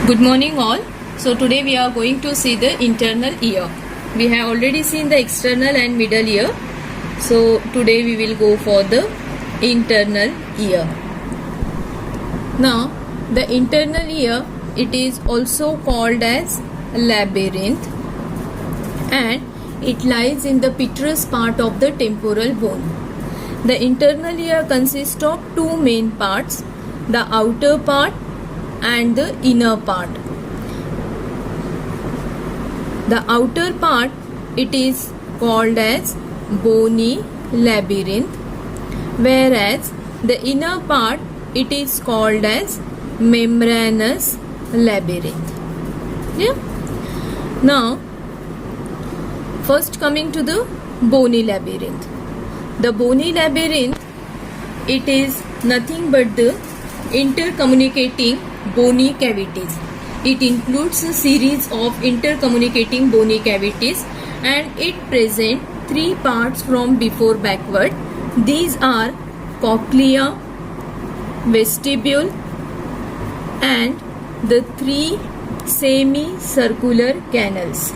Good morning all. So today we are going to see the internal ear. We have already seen the external and middle ear. So today we will go for the internal ear. Now the internal ear, it is also called as labyrinth and it lies in the petrous part of the temporal bone. The internal ear consists of two main parts, the outer part and the inner part. The outer part, it is called as bony labyrinth, whereas the inner part, it is called as membranous labyrinth. Yeah. Now first coming to the bony labyrinth. The bony labyrinth, it is nothing but the intercommunicating bony cavities. It includes a series of intercommunicating bony cavities and it presents three parts from before backward. These are cochlea, vestibule and the three semicircular canals.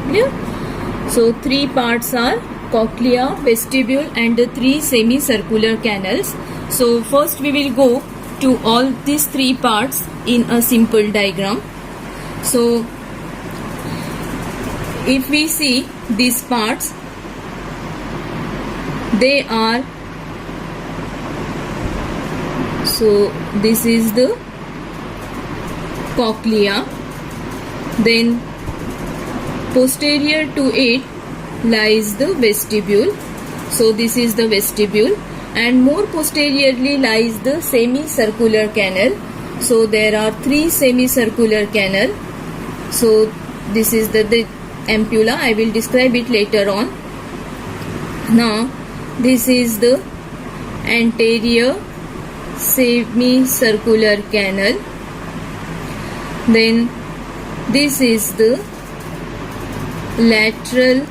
Clear? So three parts are cochlea, vestibule and the three semicircular canals. So first we will go to all these three parts in a simple diagram. So if we see these parts, they are, so this is the cochlea, then posterior to it lies the vestibule, so this is the vestibule, and more posteriorly lies the semicircular canal. So there are three semicircular canal. So this is the ampulla. I will describe it later on. Now this is the anterior semicircular canal. Then this is the lateral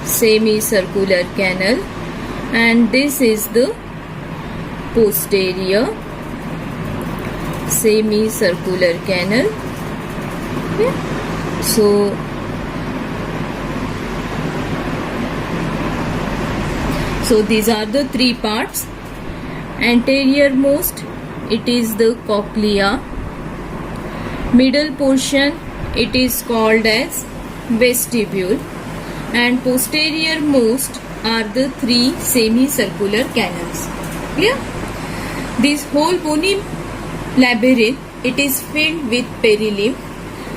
semicircular canal and this is the posterior semicircular canal. Okay. So these are the three parts. Anterior most, it is the cochlea. Middle portion, it is called as vestibule, and posterior most are the three semicircular canals. Clear? This whole bony labyrinth, it is filled with perilymph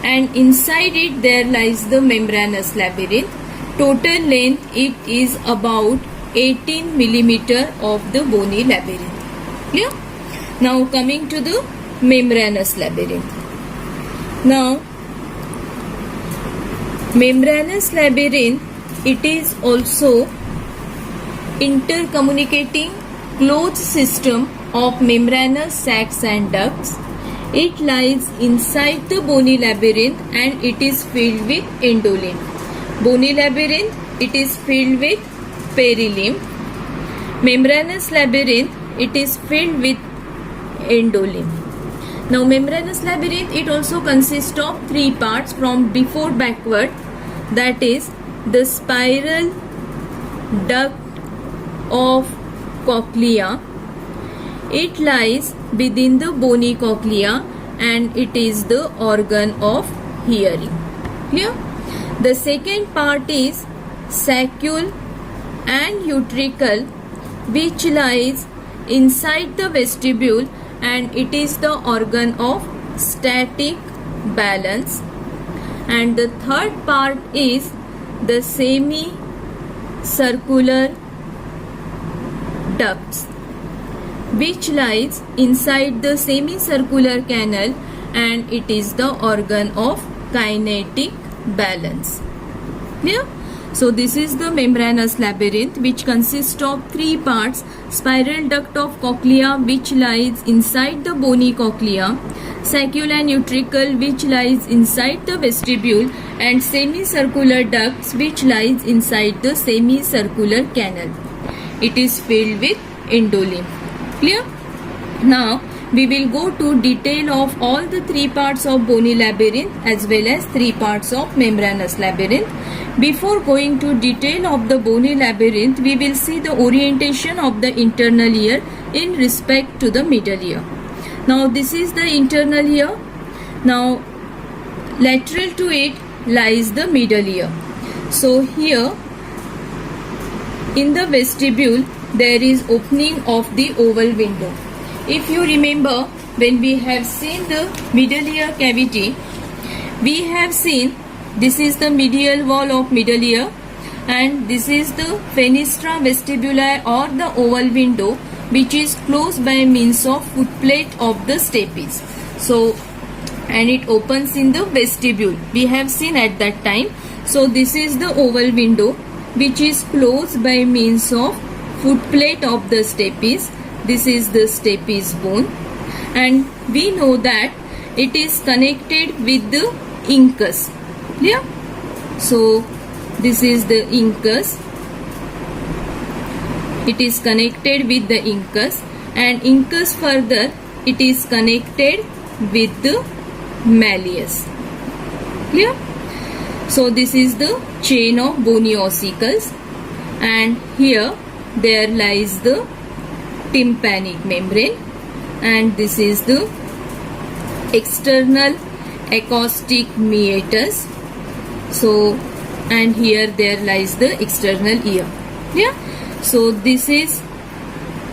and inside it there lies the membranous labyrinth. Total length, it is about 18 millimeter of the bony labyrinth. Clear? Now coming to the membranous labyrinth. Now membranous labyrinth, it is also intercommunicating closed system of membranous sacs and ducts. It lies inside the bony labyrinth and it is filled with endolymph. Bony labyrinth, it is filled with perilymph. Membranous labyrinth, it is filled with endolymph. Now membranous labyrinth, it also consists of three parts from before backward, that is the spiral duct of cochlea. It lies within the bony cochlea and it is the organ of hearing. Here the second part is saccule and utricle, which lies inside the vestibule and it is the organ of static balance. And the third part is the semicircular ducts, which lies inside the semicircular canal and it is the organ of kinetic balance. Clear? So this is the membranous labyrinth, which consists of three parts: spiral duct of cochlea, which lies inside the bony cochlea, saccule and utricle, which lies inside the vestibule, and semicircular ducts, which lies inside the semicircular canal. It is filled with endolymph. Clear? Now we will go to detail of all the three parts of bony labyrinth as well as three parts of membranous labyrinth. Before going to detail of the bony labyrinth, we will see the orientation of the internal ear in respect to the middle ear. Now this is the internal ear. Now lateral to it lies the middle ear. So here in the vestibule there is opening of the oval window. If you remember, when we have seen the middle ear cavity, we have seen this is the medial wall of middle ear and this is the fenestra vestibuli or the oval window, which is closed by means of footplate of the stapes. So, and it opens in the vestibule. We have seen at that time. So this is the oval window which is closed by means of footplate of the stapes. This is the stapes bone, and we know that it is connected with the incus. Yeah. So this is the incus. It is connected with the incus, and incus further it is connected with the malleus. Clear? So this is the chain of bony ossicles, and here there lies the tympanic membrane, and this is the external acoustic meatus. So, and here there lies the external ear. Yeah. So this is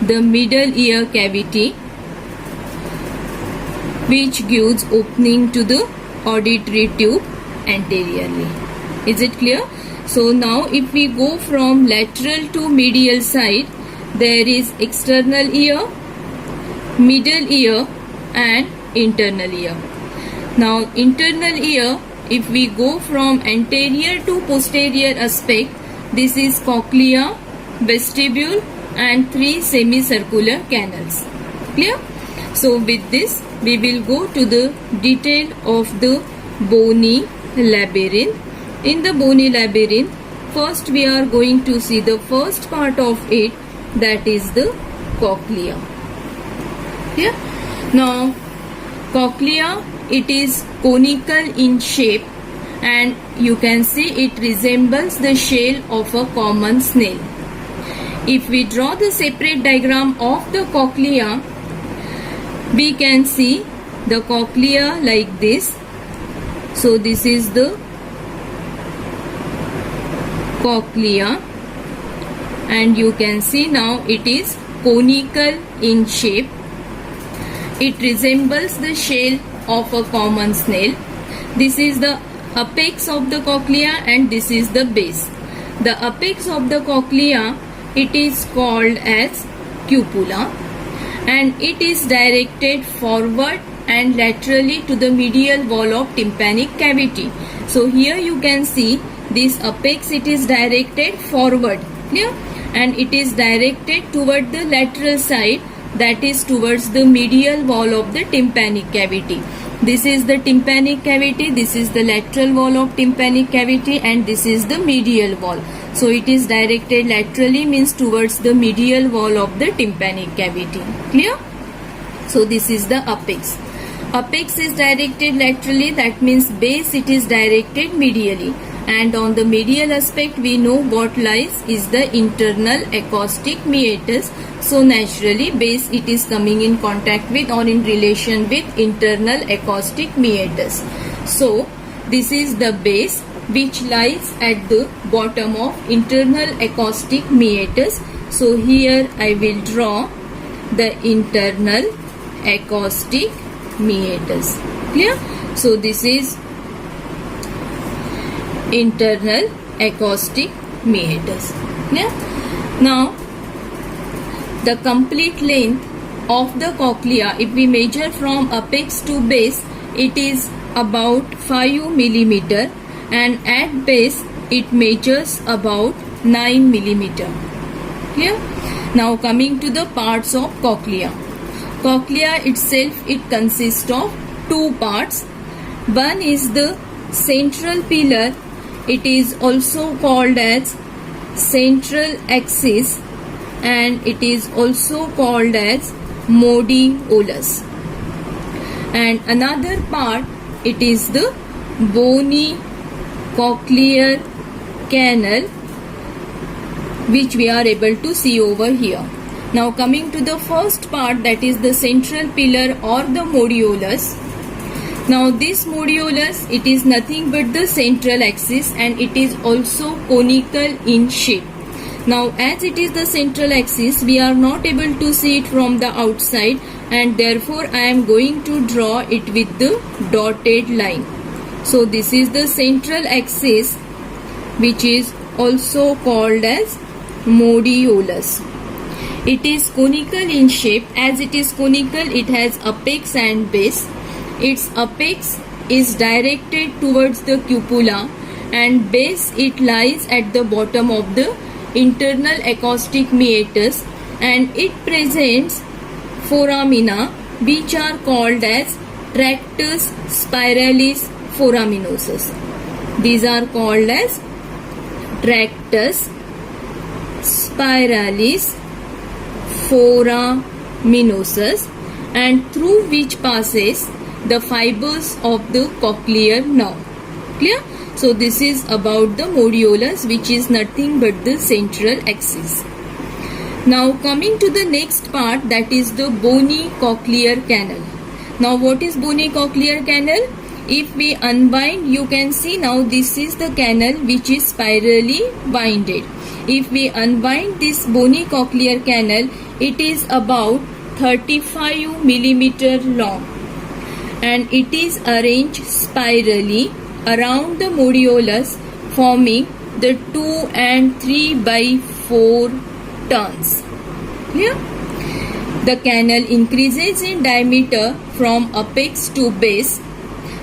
the middle ear cavity, which gives opening to the auditory tube anteriorly. Is it clear? So now if we go from lateral to medial side, there is external ear, middle ear and internal ear. Now internal ear, if we go from anterior to posterior aspect, this is cochlea, vestibule and three semicircular canals. Clear? So with this we will go to the detail of the bony labyrinth. In the bony labyrinth, first we are going to see the first part of it, that is the cochlea. Yeah. Now cochlea, it is conical in shape and you can see it resembles the shell of a common snail. If we draw the separate diagram of the cochlea, we can see the cochlea like this. So this is the cochlea, and you can see now it is conical in shape. It resembles the shell of a common snail. This is the apex of the cochlea and this is the base. The apex of the cochlea, it is called as cupula, and it is directed forward and laterally to the medial wall of tympanic cavity. So here you can see this apex, it is directed forward. Clear? And it is directed toward the lateral side, that is towards the medial wall of the tympanic cavity. This is the tympanic cavity, this is the lateral wall of tympanic cavity, and this is the medial wall. So it is directed laterally, means towards the medial wall of the tympanic cavity. Clear? So this is the apex. Apex is directed laterally, that means base it is directed medially. And on the medial aspect we know what lies is the internal acoustic meatus. So naturally base it is coming in contact with or in relation with internal acoustic meatus. So this is the base which lies at the bottom of internal acoustic meatus. So here I will draw the internal acoustic meatus. Clear? So this is internal acoustic meatus. Yeah? Now the complete length of the cochlea, if we measure from apex to base, it is about 5 millimeter, and at base it measures about 9 millimeter. Clear? Now coming to the parts of cochlea. Cochlea itself, it consists of two parts. One is the central pillar. It is also called as central axis, and it is also called as modiolus. and another part it is the bony cochlear canal, which we are able to see over here. Now coming to the first part, that is the central pillar or the modiolus. Now this modiolus, it is nothing but the central axis and it is also conical in shape. Now as it is the central axis, we are not able to see it from the outside, and therefore I am going to draw it with the dotted line. So this is the central axis, which is also called as modiolus. It is conical in shape. As it is conical, it has apex and base. Its apex is directed towards the cupula and base it lies at the bottom of the internal acoustic meatus, and it presents foramina which are called as tractus spiralis foraminosus. These are called as tractus spiralis foraminosus, and through which passes the fibers of the cochlear nerve. Clear? So this is about the modiolus, which is nothing but the central axis. Now coming to the next part, that is the bony cochlear canal. Now what is bony cochlear canal? If we unwind, you can see now this is the canal which is spirally winded. If we unwind this bony cochlear canal, it is about 35 millimeter long and it is arranged spirally around the modiolus, forming the 2 and 3 by 4 turns. Clear? The canal increases in diameter from apex to base,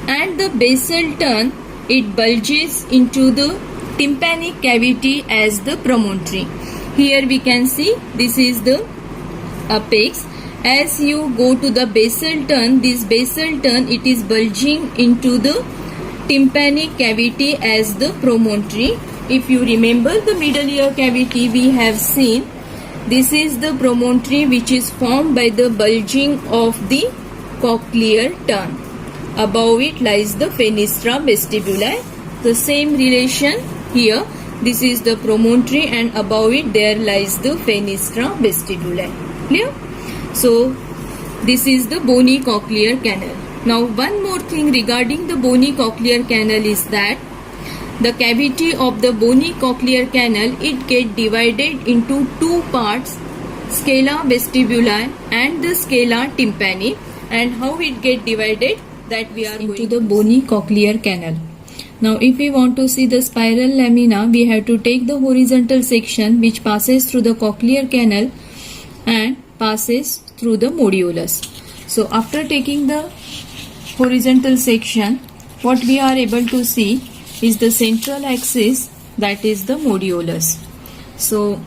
and the basal turn it bulges into the tympanic cavity as the promontory. Here we can see this is the apex. As you go to the basal turn, this basal turn it is bulging into the tympanic cavity as the promontory. If you remember the middle ear cavity, we have seen this is the promontory which is formed by the bulging of the cochlear turn. Above it lies the fenestra vestibuli. The same relation here. This is the promontory and above it there lies the fenestra vestibuli. Clear? So this is the bony cochlear canal. Now one more thing regarding the bony cochlear canal is that the cavity of the bony cochlear canal, it get divided into two parts, scala vestibuli and the scala tympani. And how it get divided, that we are into the bony cochlear canal. Now if we want to see the spiral lamina, we have to take the horizontal section which passes through the cochlear canal and passes through the modiolus. So after taking the horizontal section, what we are able to see is the central axis, that is the modiolus. So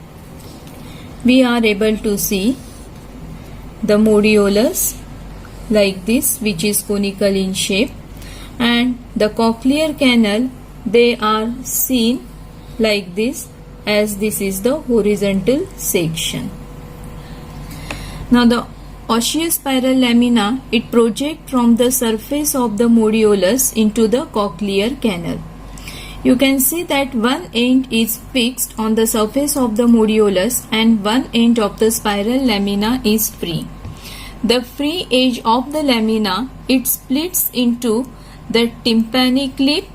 we are able to see the modiolus like this, which is conical in shape, and the cochlear canal, they are seen like this, as this is the horizontal section. Now the osseous spiral lamina, it projects from the surface of the modiolus into the cochlear canal. You can see that one end is fixed on the surface of the modiolus and one end of the spiral lamina is free. The free edge of the lamina, it splits into the tympanic lip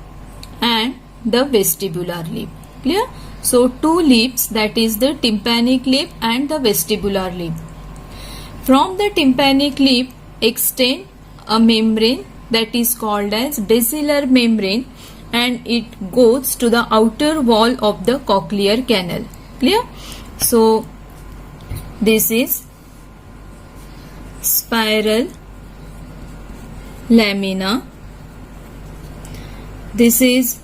and the vestibular lip. Clear? So two lips, that is the tympanic lip and the vestibular lip. From the tympanic lip extend a membrane that is called as basilar membrane, and it goes to the outer wall of the cochlear canal. Clear? So this is spiral lamina. This is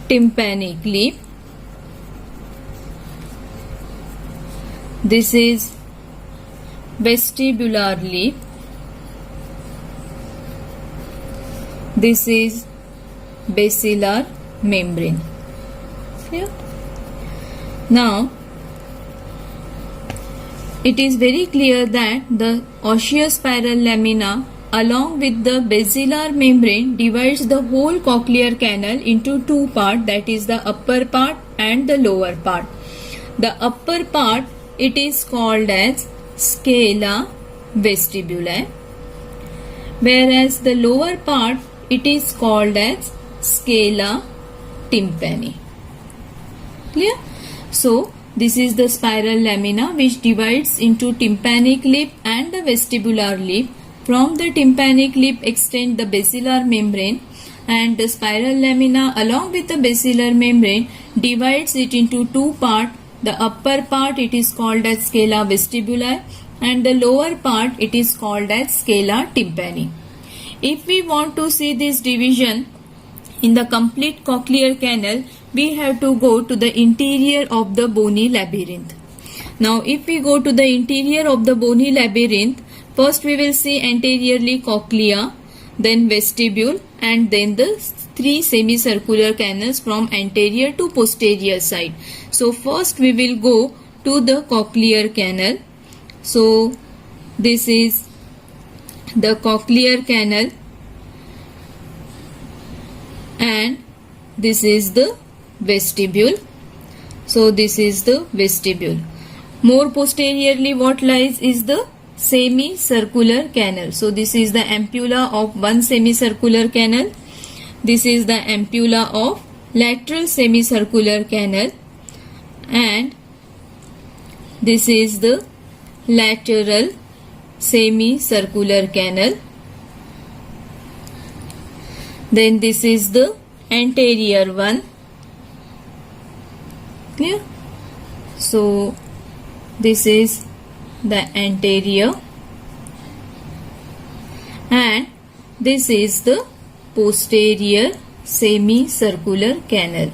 tympanic lip. This is vestibular lip. This is basilar membrane. Clear? Now it is very clear that the osseous spiral lamina along with the basilar membrane divides the whole cochlear canal into two parts, that is the upper part and the lower part. The upper part, it is called as scala vestibuli, whereas the lower part, it is called as scala tympani. Clear? So this is the spiral lamina which divides into tympanic lip and the vestibular lip. From the tympanic lip extend the basilar membrane, and the spiral lamina along with the basilar membrane divides it into two parts. The upper part, it is called as scala vestibuli, and the lower part, it is called as scala tympani. If we want to see this division in the complete cochlear canal, we have to go to the interior of the bony labyrinth. Now if we go to the interior of the bony labyrinth, first we will see anteriorly cochlea, then vestibule, and then the three semicircular canals from anterior to posterior side. So first we will go to the cochlear canal. So this is the cochlear canal and this is the vestibule. So this is the vestibule. More posteriorly what lies is the semicircular canal. So this is the ampulla of one semicircular canal. This is the ampulla of lateral semicircular canal, and this is the lateral semicircular canal. Then this is the anterior one. Clear? So this is the anterior and this is the posterior semicircular canal.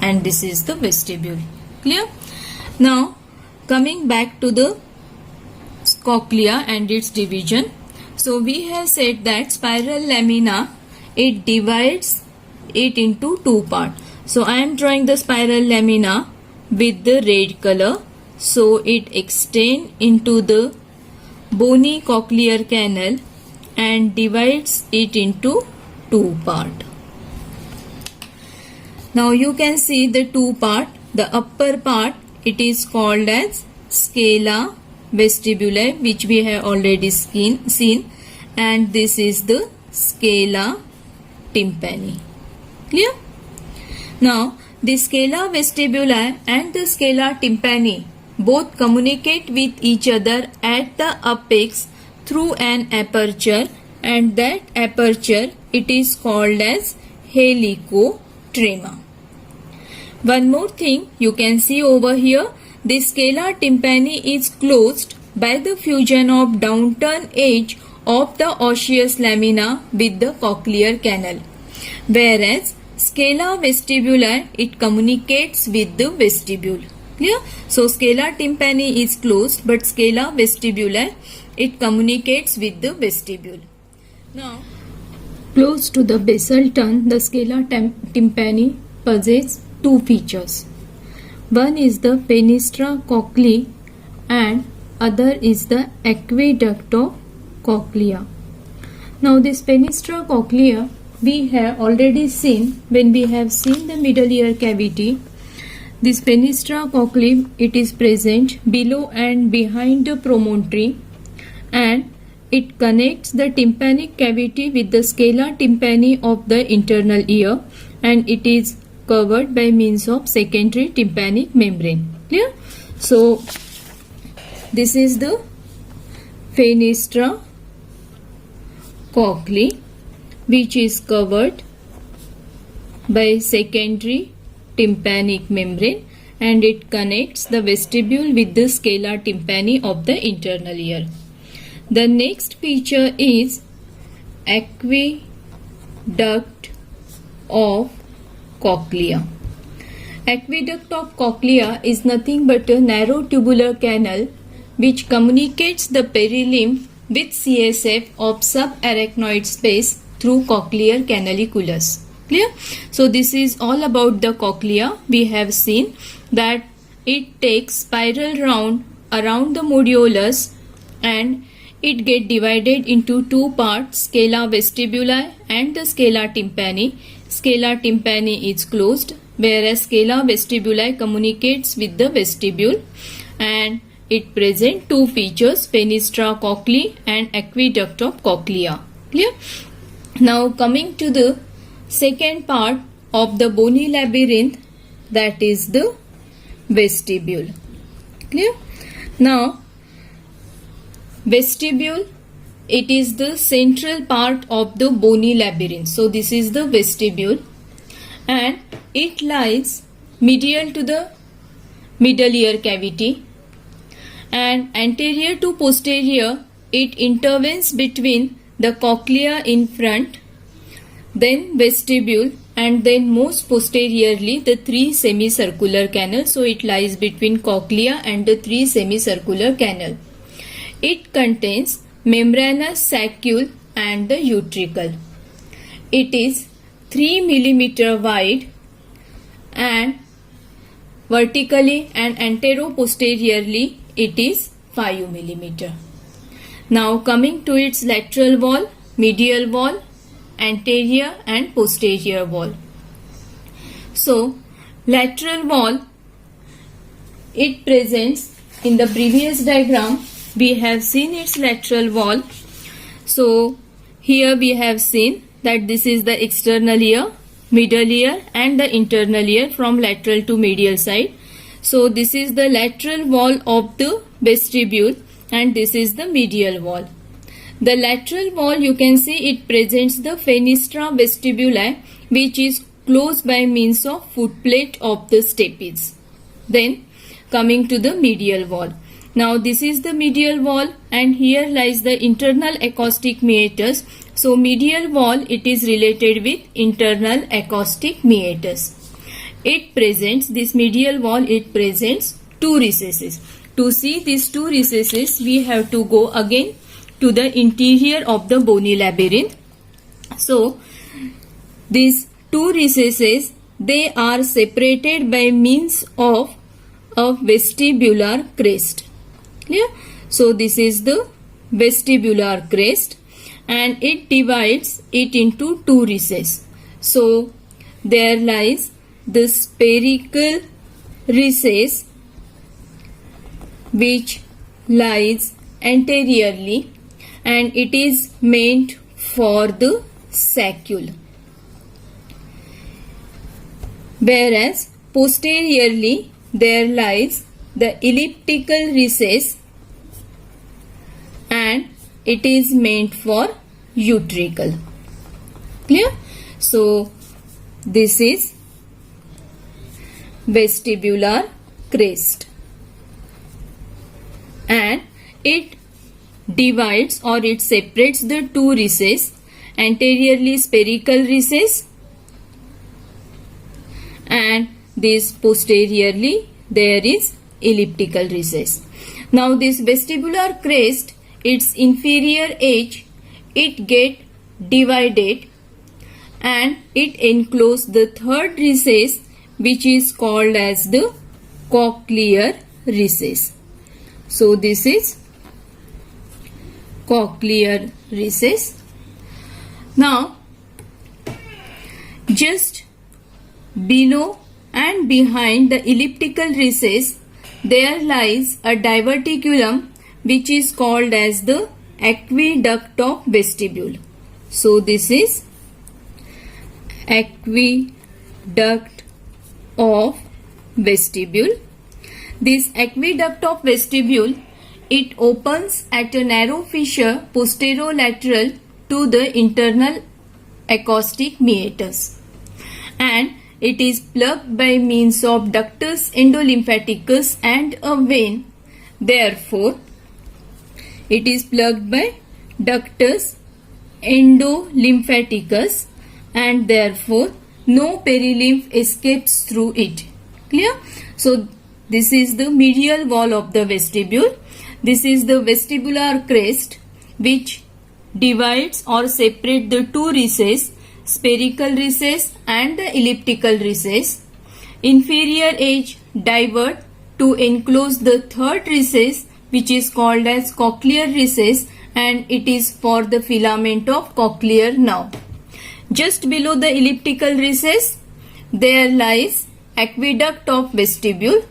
And this is the vestibule. Clear? Now coming back to the cochlea and its division. So we have said that spiral lamina, it divides it into two parts. So I am drawing the spiral lamina with the red color. So it extends into the bony cochlear canal and divides it into two parts. Now you can see the two parts. The upper part, it is called as scala vestibuli, which we have already seen, and this is the scala tympani. Clear? Now the scala vestibuli and the scala tympani both communicate with each other at the apex through an aperture, and that aperture, it is called as helicotrema. One more thing you can see over here, the scala tympani is closed by the fusion of downturn edge of the osseous lamina with the cochlear canal, whereas scala vestibuli, it communicates with the vestibule. Clear? So scala tympani is closed, but scala vestibuli, it communicates with the vestibule. Now close to the basal tongue, the scala tympani possesses two features. One is the fenestra cochleae and other is the aqueduct of cochlea. Now this fenestra cochleae we have already seen when we have seen the middle ear cavity. This fenestra cochleae, it is present below and behind the promontory, and it connects the tympanic cavity with the scala tympani of the internal ear, and it is covered by means of secondary tympanic membrane. Clear? So this is the fenestra cochleae, which is covered by secondary tympanic membrane, and it connects the vestibule with the scala tympani of the internal ear. The next feature is aqueduct of cochlea. Aqueduct of cochlea is nothing but a narrow tubular canal which communicates the perilimb with CSF of subarachnoid space through cochlear canaliculus. Clear? So this is all about the cochlea. We have seen that it takes spiral round around the modulus and it get divided into two parts, scala vestibuli and the scala tympani. Scala tympani is closed, whereas scala vestibuli communicates with the vestibule, and it presents two features, fenestra cochleae and aqueduct of cochlea. Clear? Now coming to the second part of the bony labyrinth, that is the vestibule. Clear? Now vestibule, it is the central part of the bony labyrinth. So this is the vestibule and it lies medial to the middle ear cavity, and anterior to posterior it intervenes between the cochlea in front, then vestibule, and then most posteriorly the three semicircular canals. So it lies between cochlea and the three semicircular canal. It contains membranous saccule and the utricle. It is 3 mm wide and vertically and antero-posteriorly it is 5 mm. Now coming to its lateral wall, medial wall, anterior and posterior wall. So lateral wall, it presents in the previous diagram. We have seen its lateral wall. So here we have seen that this is the external ear, middle ear and the internal ear from lateral to medial side. So this is the lateral wall of the vestibule and this is the medial wall. The lateral wall, you can see it presents the fenestra vestibuli, which is closed by means of footplate of the stapes. Then coming to the medial wall. Now this is the medial wall and here lies the internal acoustic meatus. So medial wall, it is related with internal acoustic meatus. It presents, this medial wall, it presents two recesses. To see these two recesses, we have to go again to the interior of the bony labyrinth. So these two recesses, they are separated by means of a vestibular crest. Clear? So this is the vestibular crest and it divides it into two recesses. So there lies the spherical recess which lies anteriorly and it is meant for the saccule, whereas posteriorly there lies the elliptical recess and it is meant for utricle. Clear? So this is vestibular crest and it divides or it separates the two recesses, anteriorly spherical recess and this posteriorly there is elliptical recess. Now this vestibular crest, its inferior edge, it get divided and it encloses the third recess which is called as the cochlear recess. So this is cochlear recess. Now just below and behind the elliptical recess there lies a diverticulum which is called as the aqueduct of vestibule. So this is aqueduct of vestibule. This aqueduct of vestibule, it opens at a narrow fissure posterolateral to the internal acoustic meatus and it is plugged by means of ductus endolymphaticus and a vein. Therefore, it is plugged by ductus endolymphaticus and therefore no perilymph escapes through it. Clear? So this is the medial wall of the vestibule. This is the vestibular crest which divides or separates the two recesses spherical recess and the elliptical recess. Inferior edge divert to enclose the third recess, which is called as cochlear recess, and it is for the filament of cochlear nerve. Just below the elliptical recess, there lies aqueduct of vestibule,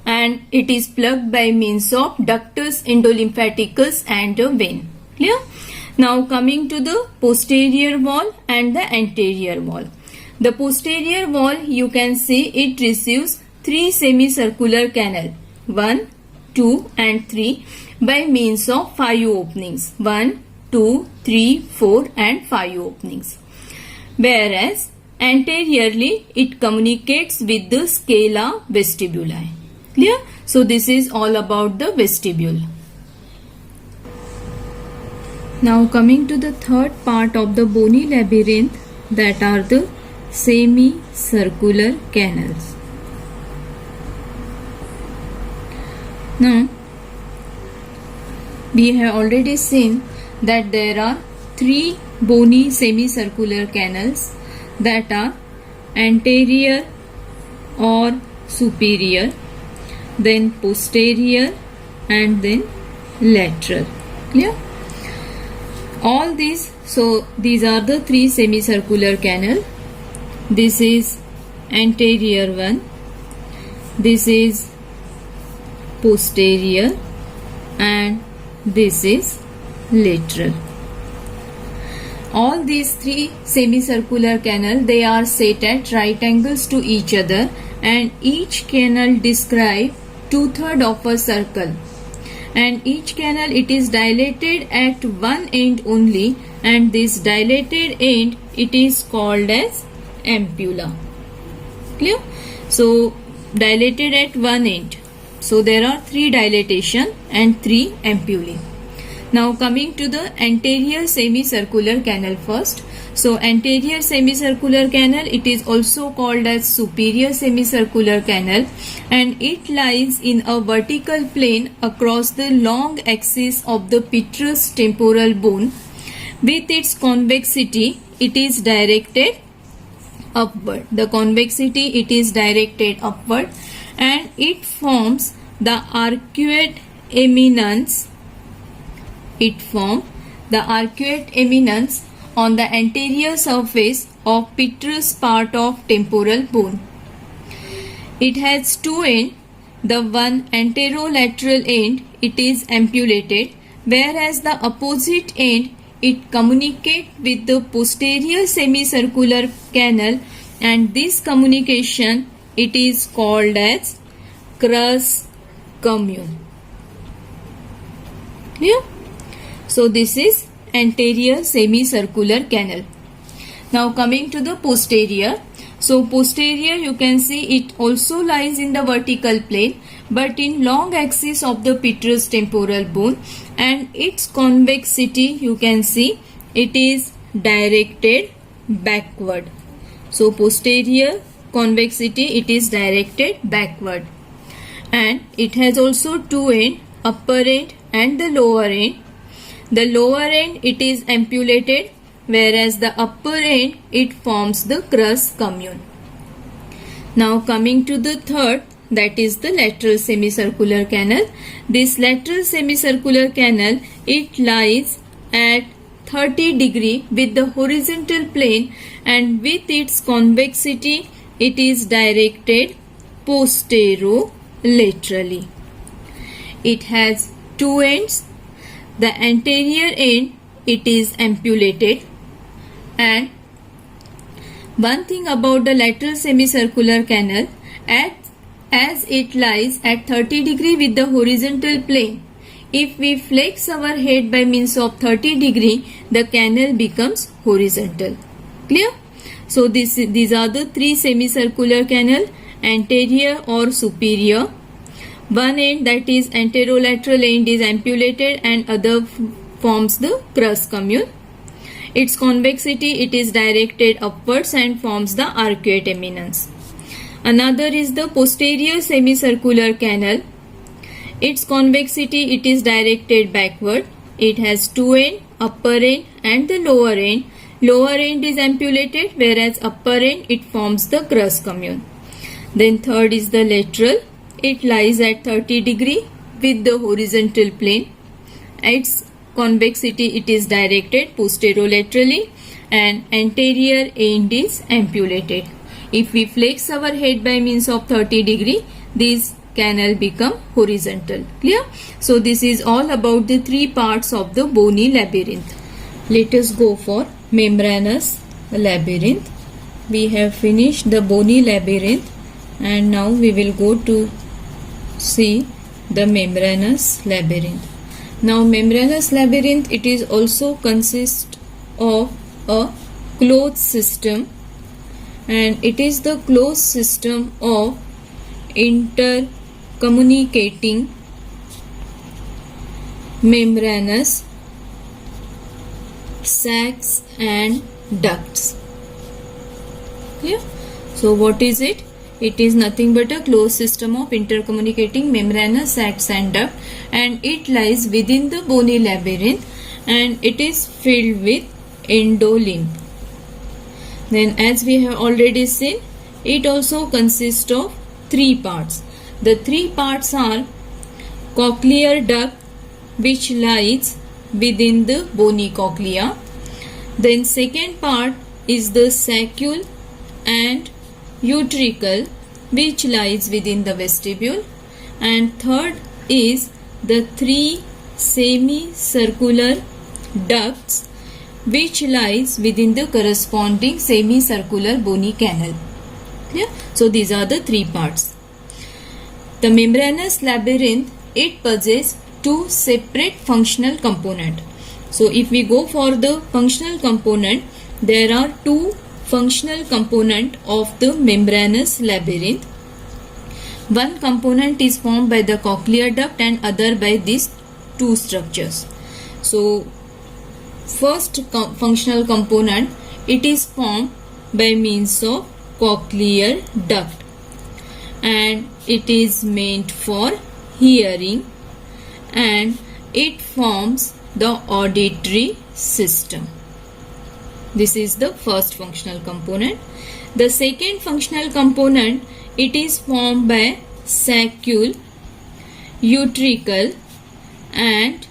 and it is plugged by means of ductus endolymphaticus and a vein. Clear? Now coming to the posterior wall and the anterior wall. The posterior wall, you can see it receives 3 semicircular canal, 1, 2 and 3, by means of 5 openings, 1, 2, 3, 4 and 5 openings. Whereas anteriorly it communicates with the scala vestibuli. Clear? So this is all about the vestibule. Now coming to the third part of the bony labyrinth, that are the semicircular canals. Now we have already seen that there are 3 bony semicircular canals, that are anterior or superior, then posterior and then lateral. Clear? All these, so these are the 3 semicircular canal. This is anterior one, this is posterior and this is lateral. All these 3 semicircular canal, they are set at right angles to each other, and each canal describe 2/3 of a circle, and each canal it is dilated at one end only, and this dilated end it is called as ampulla. Clear? So dilated at one end. So there are 3 dilatation and 3 ampullae. Now coming to the anterior semicircular canal first. So anterior semicircular canal, it is also called as superior semicircular canal, and it lies in a vertical plane across the long axis of the petrous temporal bone. With its convexity, it is directed upward. The convexity, it is directed upward, and it forms the arcuate eminence. It forms the arcuate eminence on the anterior surface of petrous part of temporal bone. It has 2 ends. The one anterolateral end, it is ampulated, whereas the opposite end, it communicates with the posterior semicircular canal, and this communication, it is called as crus commune. Clear? So this is anterior semicircular canal. Now coming to the posterior. So posterior, you can see it also lies in the vertical plane, but in long axis of the petrous temporal bone, and its convexity, you can see it is directed backward. So posterior convexity, it is directed backward, and it has also 2 ends, upper end and the lower end. The lower end, it is ampulated, whereas the upper end, it forms the crus commune. Now coming to the third, that is the lateral semicircular canal. This lateral semicircular canal, it lies at 30 degree with the horizontal plane, and with its convexity, it is directed posterolaterally. It has 2 ends. The anterior end, it is ampulated, and one thing about the lateral semicircular canal, as it lies at 30 degree with the horizontal plane, if we flex our head by means of 30 degree, the canal becomes horizontal. Clear? So these are the 3 semicircular canal, anterior or superior. One end, that is anterolateral end, is ampulated, and other forms the crus commune. Its convexity, it is directed upwards and forms the arcuate eminence. Another is the posterior semicircular canal. Its convexity, it is directed backward. It has 2 ends, upper end and the lower end. lower end is ampullated, whereas upper end it forms the crus commune. Then third is the lateral. It lies at 30 degree with the horizontal plane. Its convexity it is directed posterolaterally, and anterior end is ampullated. If we flex our head by means of 30 degree, this canal become horizontal. Clear? So this is all about the three parts of the bony labyrinth. Let us go for membranous labyrinth. We have finished the bony labyrinth, and now we will go to see the membranous labyrinth. Now membranous labyrinth, it is also consist of a closed system, and it is the closed system of intercommunicating membranous sacs and ducts. Clear? So what is it? It is nothing but a closed system of intercommunicating membranous sacs and duct, and it lies within the bony labyrinth, and it is filled with endolymph. Then, as we have already seen, it also consists of three parts. The three parts are cochlear duct, which lies within the bony cochlea. Then second part is the saccule and utricle, which lies within the vestibule, and third is the three semicircular ducts, which lies within the corresponding semicircular bony canal. Clear? So these are the three parts. The membranous labyrinth, it possesses two separate functional components. So if we go for the functional component, there are two functional component of the membranous labyrinth. One component is formed by the cochlear duct and other by these two structures. So first functional component, it is formed by means of cochlear duct, and it is meant for hearing, and it forms the auditory system. This is the first functional component. The second functional component, it is formed by saccule, utricle, and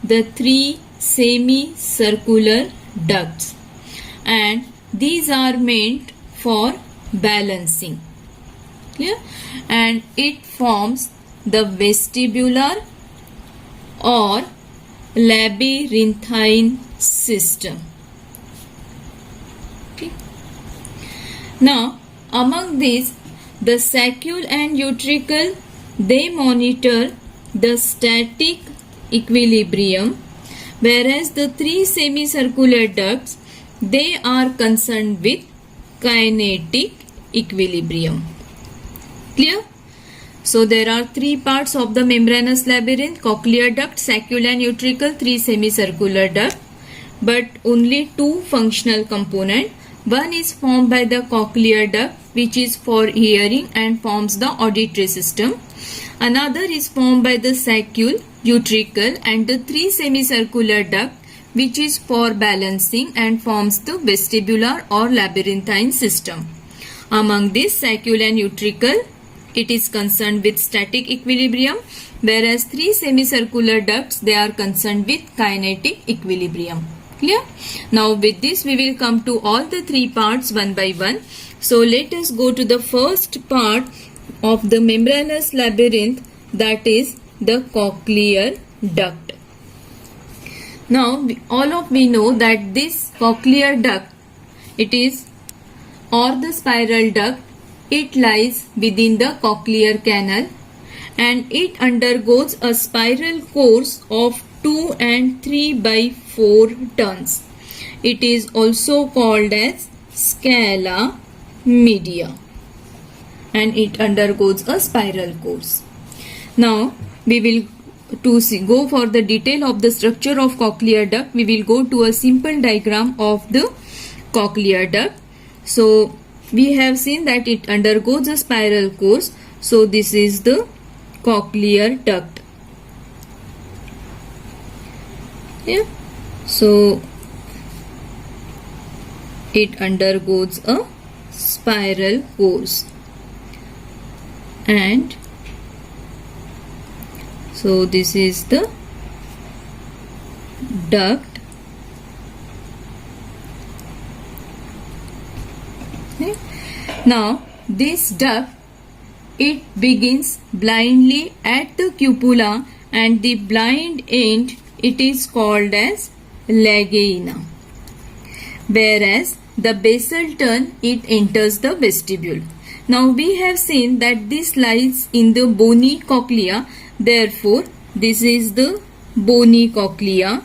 the three semicircular ducts, and these are meant for balancing. Clear? And it forms the vestibular or labyrinthine system. Okay. Now, among these, the saccule and utricle, they monitor the static equilibrium, whereas the three semicircular ducts, they are concerned with kinetic equilibrium. Clear? So there are three parts of the membranous labyrinth: cochlear duct, saccule and utricle, three semicircular duct, but only two functional components. One is formed by the cochlear duct, which is for hearing and forms the auditory system. Another is formed by the saccule, utricle, and the three semicircular duct, which is for balancing and forms the vestibular or labyrinthine system. Among this, saccule and utricle, it is concerned with static equilibrium, whereas three semicircular ducts, they are concerned with kinetic equilibrium. Clear? Now with this, we will come to all the three parts one by one. So let us go to the first part of the membranous labyrinth, that is the cochlear duct. Now we know that this cochlear duct, it is, or the spiral duct, it lies within the cochlear canal, and it undergoes a spiral course of 2 and 3 by 4 turns. It is also called as scala media, and it undergoes a spiral course. Now we will go for the detail of the structure of cochlear duct. We will go to a simple diagram of the cochlear duct. So we have seen that it undergoes a spiral course. So this is the cochlear duct. Yeah. So it undergoes a spiral course. And so this is the duct. Okay. Now this duct, it begins blindly at the cupula, and the blind end, it is called as legaina. Whereas the basal turn, it enters the vestibule. Now we have seen that this lies in the bony cochlea. Therefore, this is the bony cochlea.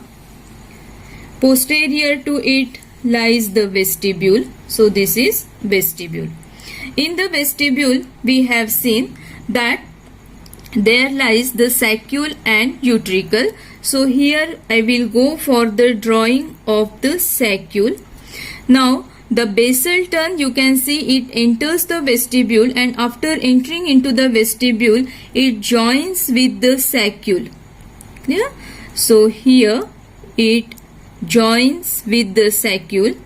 Posterior to it lies the vestibule. So this is vestibule. In the vestibule, we have seen that there lies the saccule and utricle. So here I will go for the drawing of the saccule. Now the basal turn, you can see it enters the vestibule, and after entering into the vestibule, it joins with the saccule. Yeah? So here it joins with the saccule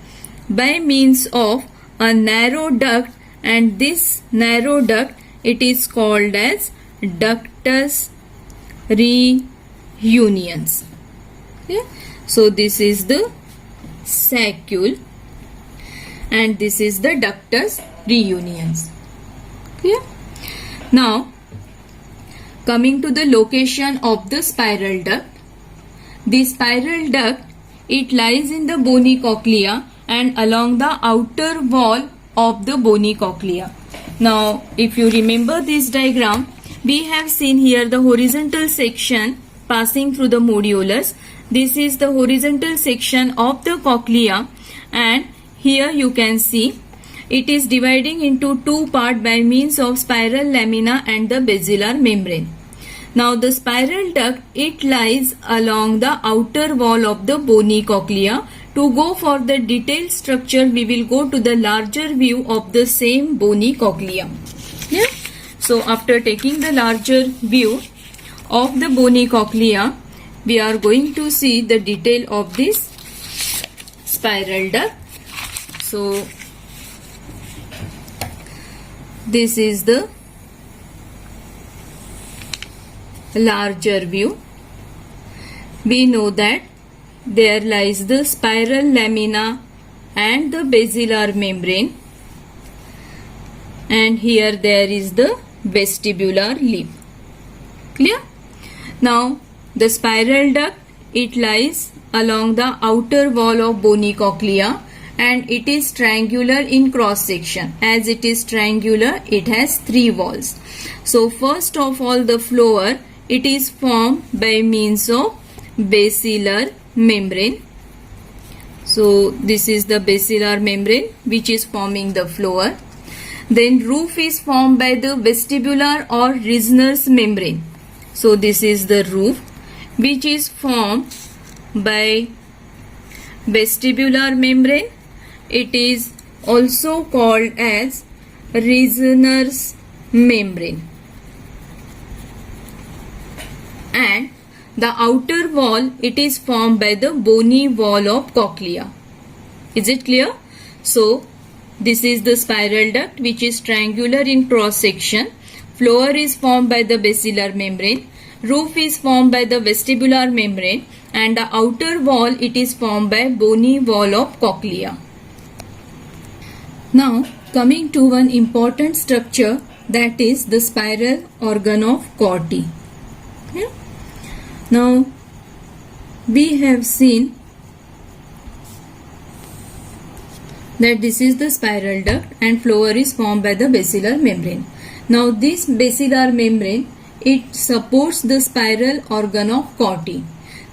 by means of a narrow duct, and this narrow duct, it is called as ductus reunions. Okay? So this is the saccule and this is the ductus reunions. Okay? Now coming to the location of the spiral duct. The spiral duct, it lies in the bony cochlea and along the outer wall of the bony cochlea. Now if you remember this diagram, we have seen here the horizontal section passing through the modulus. This is the horizontal section of the cochlea, and here you can see it is dividing into two parts by means of spiral lamina and the basilar membrane. Now the spiral duct, it lies along the outer wall of the bony cochlea. To go for the detailed structure, we will go to the larger view of the same bony cochlea. Yeah? So after taking the larger view of the bony cochlea, we are going to see the detail of this spiral duct. So this is the larger view. We know that there lies the spiral lamina and the basilar membrane, and here there is the vestibular lip. Clear? Now the spiral duct, it lies along the outer wall of bony cochlea, and it is triangular in cross section. As it is triangular, it has three walls. So first of all, the floor, it is formed by means of basilar membrane. So this is the basilar membrane which is forming the floor. Then roof is formed by the vestibular or Reissner's membrane. So this is the roof which is formed by vestibular membrane. It is also called as Reissner's membrane. And the outer wall, it is formed by the bony wall of cochlea. Is it clear? So this is the spiral duct which is triangular in cross section. Floor is formed by the basilar membrane. Roof is formed by the vestibular membrane, and the outer wall, it is formed by bony wall of cochlea. Now coming to one important structure, that is the spiral organ of Corti. Yeah? Now we have seen that this is the spiral duct and floor is formed by the basilar membrane. Now this basilar membrane, it supports the spiral organ of Corti.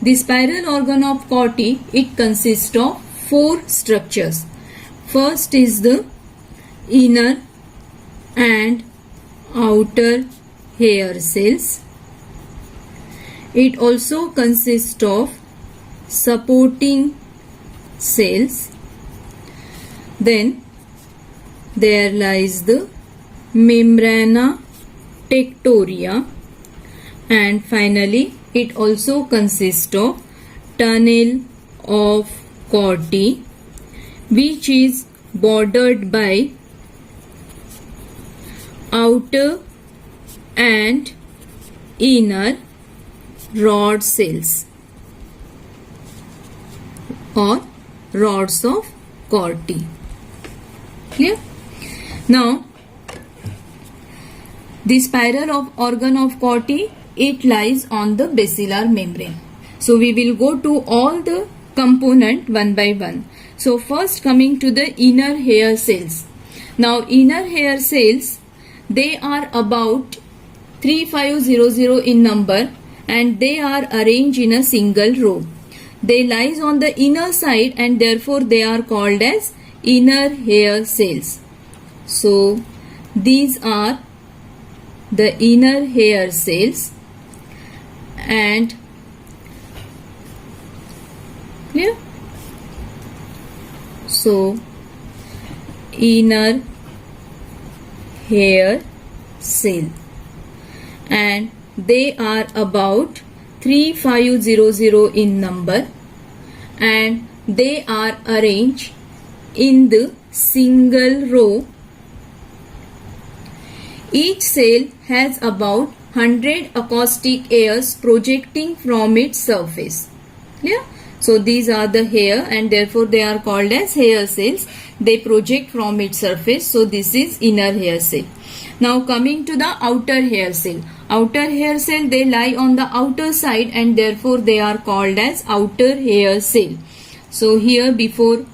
The spiral organ of Corti, it consists of four structures. First is the inner and outer hair cells. It also consists of supporting cells. Then there lies the membrana tectoria, and finally it also consists of tunnel of Corti, which is bordered by outer and inner rod cells or rods of Corti. Clear? Now, the spiral of organ of Corti, it lies on the basilar membrane. So we will go to all the component one by one. So first coming to the inner hair cells. Now inner hair cells, they are about 3500 in number and they are arranged in a single row. They lies on the inner side and therefore they are called as inner hair cells. So these are the inner hair cells. And clear? So inner hair cell, and they are about 3500 in number and they are arranged in the single row. Each cell has about 100 acoustic airs projecting from its surface. Clear? So these are the hair and therefore they are called as hair cells. They project from its surface. So this is inner hair cell. Now coming to the outer hair cell. Outer hair cell, they lie on the outer side and therefore they are called as outer hair cell. So here before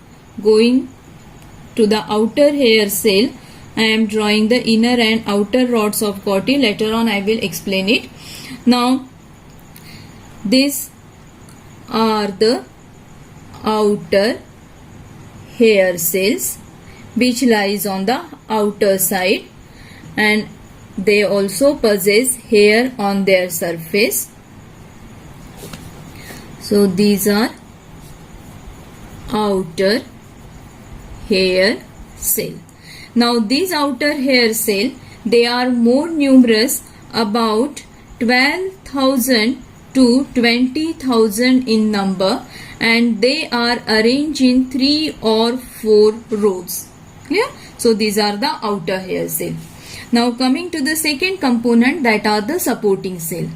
going to the outer hair cell, I am drawing the inner and outer rods of Corti. Later on I will explain it. Now these are the outer hair cells which lies on the outer side and they also possess hair on their surface. So these are outer hair cell. Now these outer hair cell, they are more numerous, about 12,000 to 20,000 in number, and they are arranged in 3 or 4 rows. Clear? So these are the outer hair cell. Now coming to the second component, that are the supporting cell.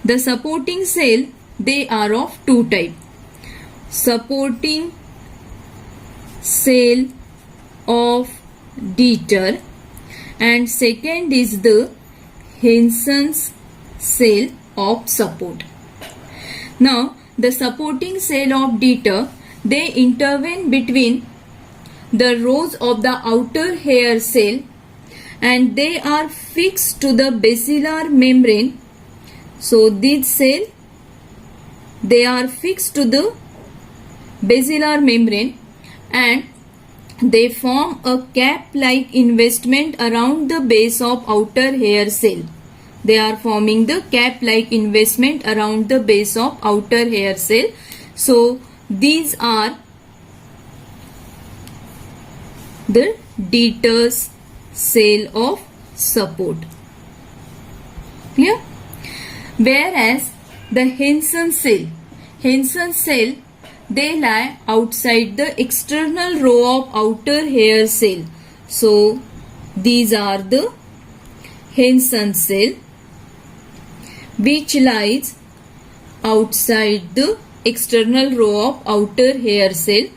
The supporting cell, they are of two types. Supporting cell of Dieter and second is the Hensen's cell of support. Now the supporting cell of Dieter, they intervene between the rows of the outer hair cell and they are fixed to the basilar membrane. So these cell, they are fixed to the basilar membrane and they form a cap-like investment around the base of outer hair cell. They are forming the cap-like investment around the base of outer hair cell. So these are the Dieter's cell of support. Clear? Whereas the Hensen's cell, they lie outside the external row of outer hair cell. So these are the Hensen's cell which lies outside the external row of outer hair cell.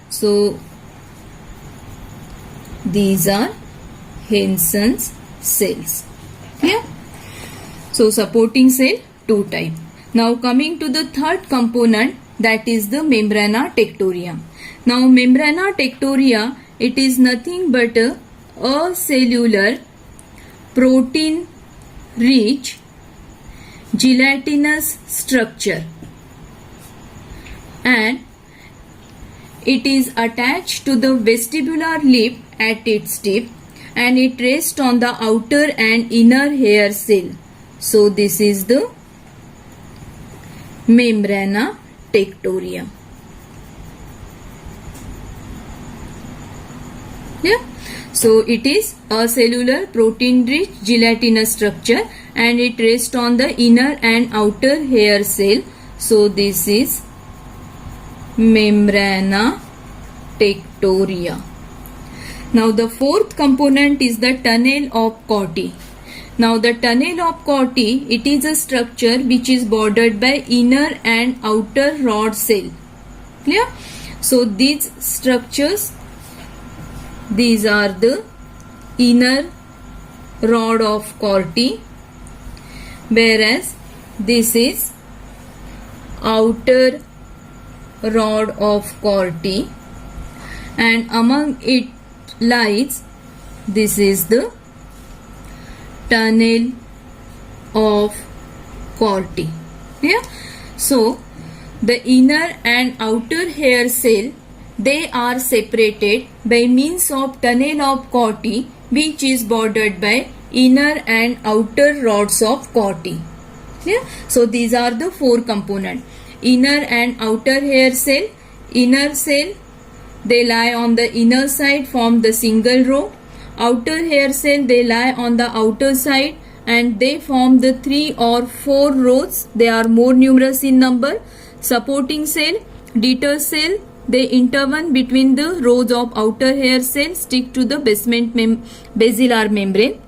So these are Hensen's cells. Yeah. So supporting cell, two type. Now coming to the third component, that is the membrana tectoria. Now membrana tectoria, it is nothing but a cellular protein rich gelatinous structure and it is attached to the vestibular lip at its tip and it rests on the outer and inner hair cell. So this is the membrana tectoria. Yeah. So it is a cellular protein rich gelatinous structure and it rests on the inner and outer hair cell. So this is membrana tectoria. tectoria. Now the fourth component is the tunnel of Corti. Now the tunnel of Corti, it is a structure which is bordered by inner and outer rod cell. Clear? So these structures, these are the inner rod of Corti, whereas this is outer rod of Corti, and among it lies, this is the tunnel of Corti. Yeah? So the inner and outer hair cell, they are separated by means of tunnel of Corti, which is bordered by inner and outer rods of Corti. Yeah? So these are the four components. Inner and outer hair cell. Inner cell, they lie on the inner side, form the single row. Outer hair cell, they lie on the outer side and they form the 3 or 4 rows. They are more numerous in number. Supporting cell, Dieter cell, they intervene between the rows of outer hair cell, stick to the basilar membrane.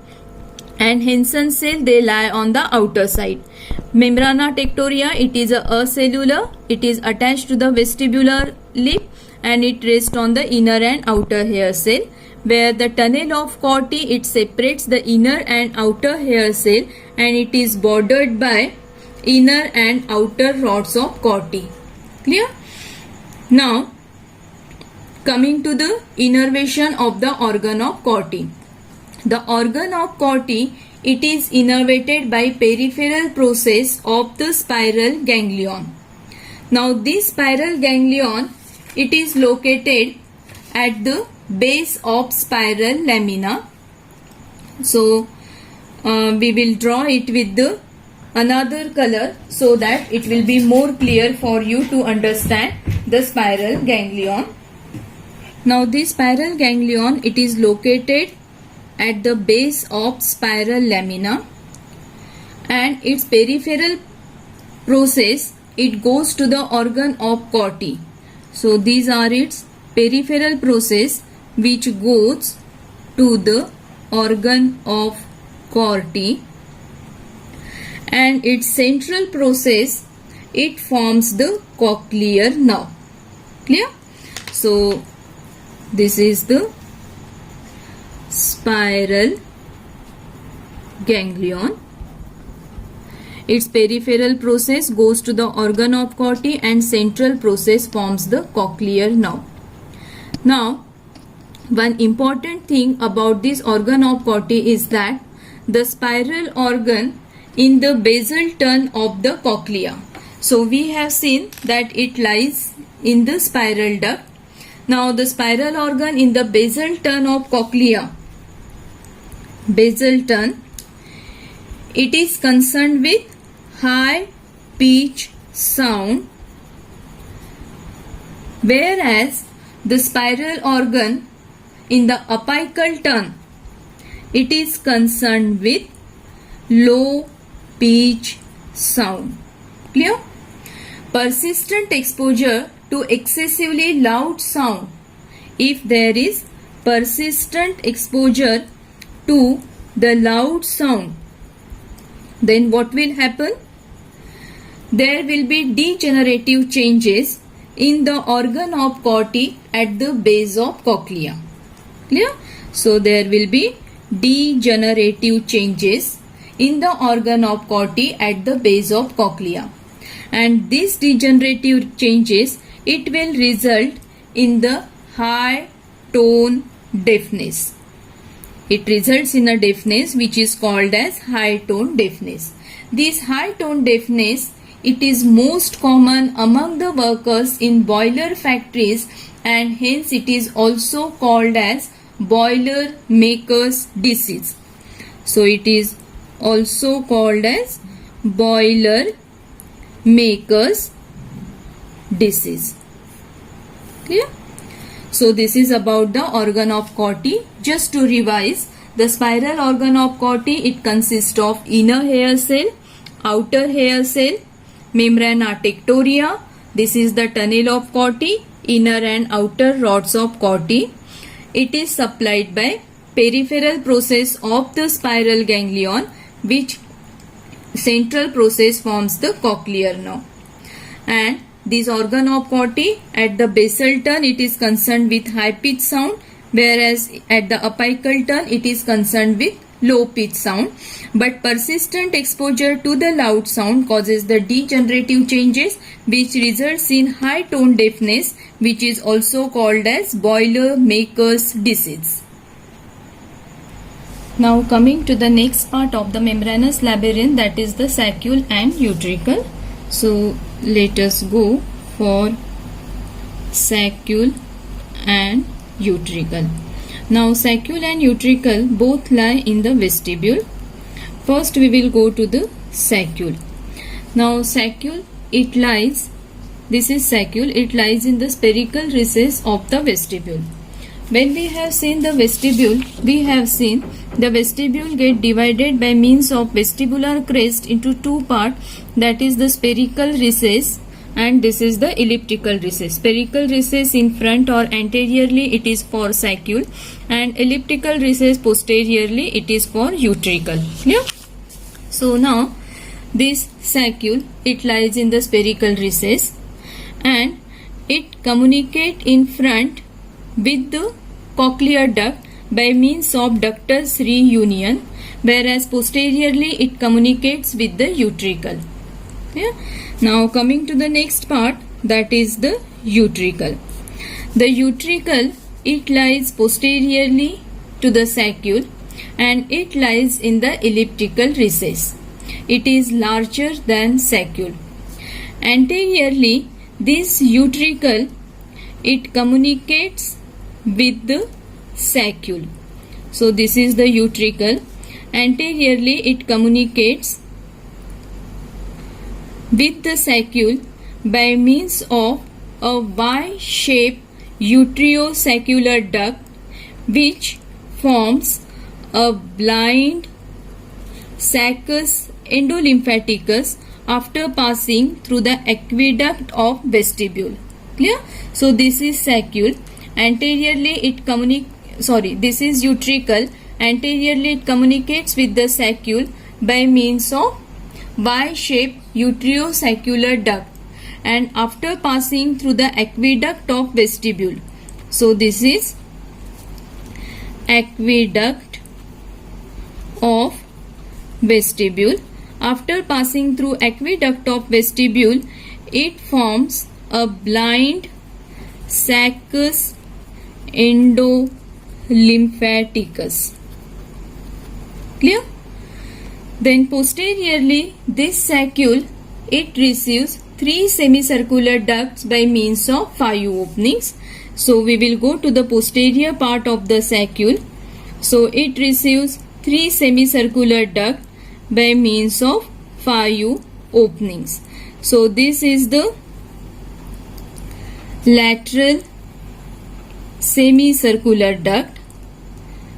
And Henson cell, they lie on the outer side. Membrana tectoria, it is a acellular. It is attached to the vestibular lip and it rests on the inner and outer hair cell. Where the tunnel of Corti, it separates the inner and outer hair cell and it is bordered by inner and outer rods of Corti. Clear? Now, coming to the innervation of the organ of Corti. The organ of Corti, it is innervated by peripheral process of the spiral ganglion. Now this spiral ganglion, it is located at the base of spiral lamina. So we will draw it with the another color so that it will be more clear for you to understand the spiral ganglion. Now this spiral ganglion, it is located at the base of spiral lamina and its peripheral process, it goes to the organ of Corti. So these are its peripheral process which goes to the organ of Corti, and its central process, it forms the cochlear nerve. Clear? So this is the spiral ganglion. Its peripheral process goes to the organ of Corti and central process forms the cochlear nerve. Now, one important thing about this organ of Corti is that the spiral organ in the basal turn of the cochlea. So we have seen that it lies in the spiral duct. Now the spiral organ in the basal turn of cochlea, basal turn, it is concerned with high pitch sound, whereas the spiral organ in the apical turn, it is concerned with low pitch sound. Clear? Persistent exposure to excessively loud sound. If there is persistent exposure to the loud sound, then what will happen? There will be degenerative changes in the organ of Corti at the base of cochlea. Clear? So there will be degenerative changes in the organ of Corti at the base of cochlea, and these degenerative changes, it will result in the high tone deafness. It results in a deafness which is called as high tone deafness. This high tone deafness, it is most common among the workers in boiler factories, and hence it is also called as boiler makers disease. So it is also called as boiler makers disease. Clear? So this is about the organ of Corti. Just to revise, the spiral organ of Corti, it consists of inner hair cell, outer hair cell, membrana tectoria, this is the tunnel of Corti, inner and outer rods of Corti. It is supplied by peripheral process of the spiral ganglion, which central process forms the cochlear nerve. And this organ of Corti, at the basal turn it is concerned with high pitch sound, whereas at the apical turn it is concerned with low pitch sound. But persistent exposure to the loud sound causes the degenerative changes which results in high tone deafness, which is also called as Boilermaker's disease. Now coming to the next part of the membranous labyrinth, that is the saccule and utricle. So let us go for saccule and utricle. Now saccule and utricle both lie in the vestibule. First we will go to the saccule. Now saccule, it lies, this is saccule, it lies in the spherical recess of the vestibule. When we have seen the vestibule, we have seen the vestibule get divided by means of vestibular crest into two parts, that is the spherical recess and this is the elliptical recess. Spherical recess in front or anteriorly it is for saccule, and elliptical recess posteriorly it is for utricle. Yeah? So now this saccule, it lies in the spherical recess and it communicates in front with the cochlear duct by means of ductus reunion, whereas posteriorly it communicates with the utricle. Yeah? Now coming to the next part, that is the utricle. The utricle, it lies posteriorly to the saccule and it lies in the elliptical recess. It is larger than saccule. Anteriorly, this utricle, it communicates with the saccule. So this is the utricle. Anteriorly it communicates with the saccule by means of a Y-shaped utriosaccular duct which forms a blind saccus endolymphaticus after passing through the aqueduct of vestibule. Clear? So this is saccule. Anteriorly it this is utricle. Anteriorly it communicates with the saccule by means of Y-shaped utriosaccular duct and after passing through the aqueduct of vestibule. So this is aqueduct of vestibule. After passing through aqueduct of vestibule, it forms a blind saccus endolymphaticus. Clear? Then posteriorly this saccule, it receives three semicircular ducts by means of 5 openings. So we will go to the posterior part of the saccule. So it receives three semicircular ducts by means of 5 openings. So this is the lateral semicircular duct.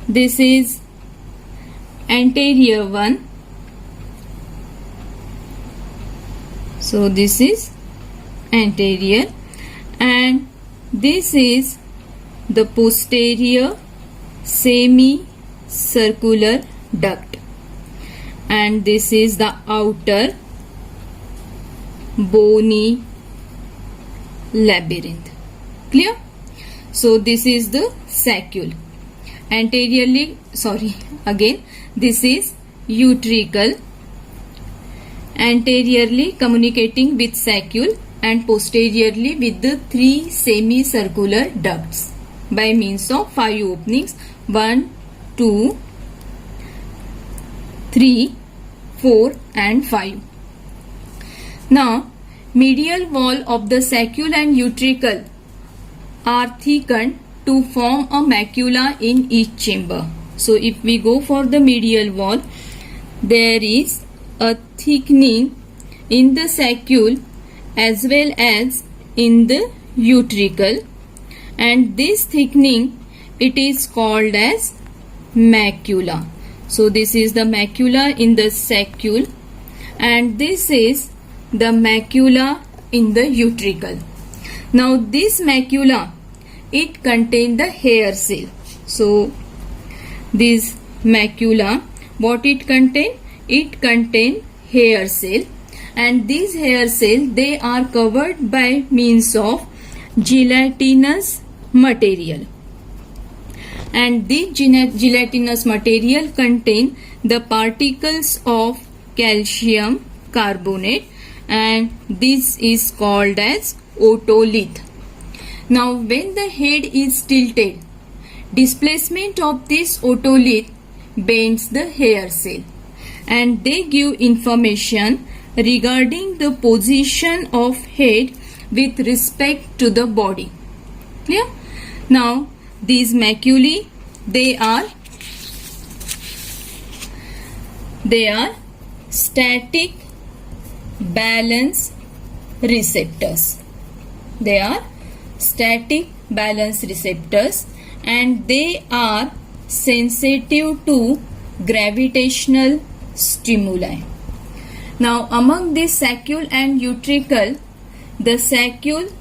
This is anterior one. So this is anterior and this is the posterior semicircular duct and this is the outer bony labyrinth. Clear? So this is the saccule. Anteriorly, this is utricle, anteriorly communicating with saccule and posteriorly with the three semicircular ducts by means of 5 openings, 1, 2, 3, 4 and 5. Now medial wall of the saccule and utricle are thickened to form a macula in each chamber. So if we go for the medial wall, there is a thickening in the saccule as well as in the utricle, and this thickening, it is called as macula. So this is the macula in the saccule and this is the macula in the utricle. Now this macula, it contain the hair cell. So this macula, what it contain? It contain hair cell, and these hair cell, they are covered by means of gelatinous material, and this gelatinous material contain the particles of calcium carbonate, and this is called as otolith. Now when the head is tilted, displacement of this otolith bends the hair cell, and they give information regarding the position of head with respect to the body. Clear? Now these maculae, they are static balance receptors. They are static balance receptors, and they are sensitive to gravitational stimuli. Now among this saccule and utricle, the saccule,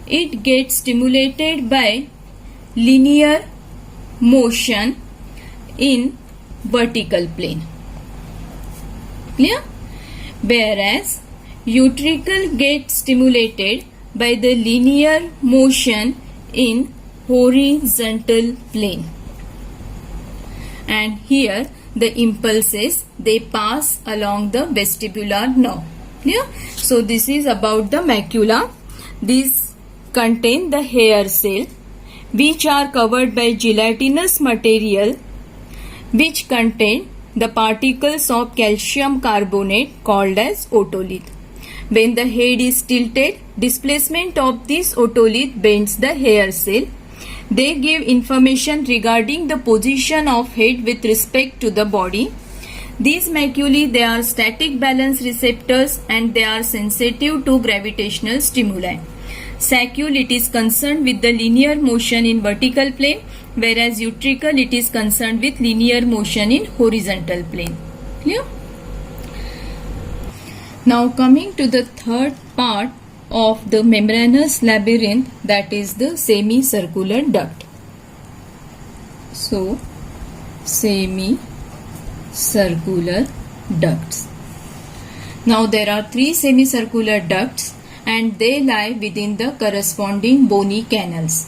it gets stimulated by linear motion in vertical plane. Clear? Whereas utricle gets stimulated by the linear motion in horizontal plane. And here the impulses, they pass along the vestibular nerve. Clear? So this is about the macula. These contain the hair cell, which are covered by gelatinous material, which contain the particles of calcium carbonate called as otolith. When the head is tilted, displacement of this otolith bends the hair cell. They give information regarding the position of head with respect to the body. These maculae, they are static balance receptors, and they are sensitive to gravitational stimuli. Saccule, it is concerned with the linear motion in vertical plane, whereas utricle, it is concerned with linear motion in horizontal plane. Clear? Now coming to the third part of the membranous labyrinth, that is the semicircular duct. So semicircular ducts. Now there are three semicircular ducts, and they lie within the corresponding bony canals.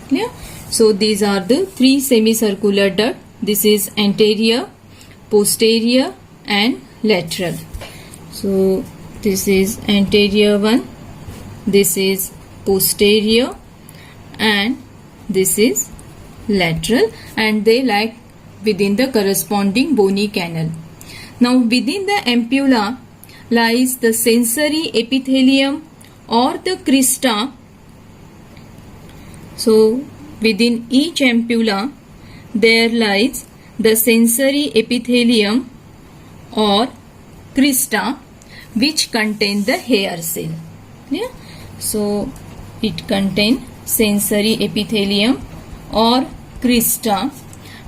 Clear? So these are the three semicircular ducts. This is anterior, posterior, and lateral. So this is anterior one, this is posterior, and this is lateral, and they lie within the corresponding bony canal. Now within the ampulla lies the sensory epithelium or the crista. So within each ampulla there lies the sensory epithelium or crista, which contain the hair cell. Yeah? So it contains sensory epithelium or crista,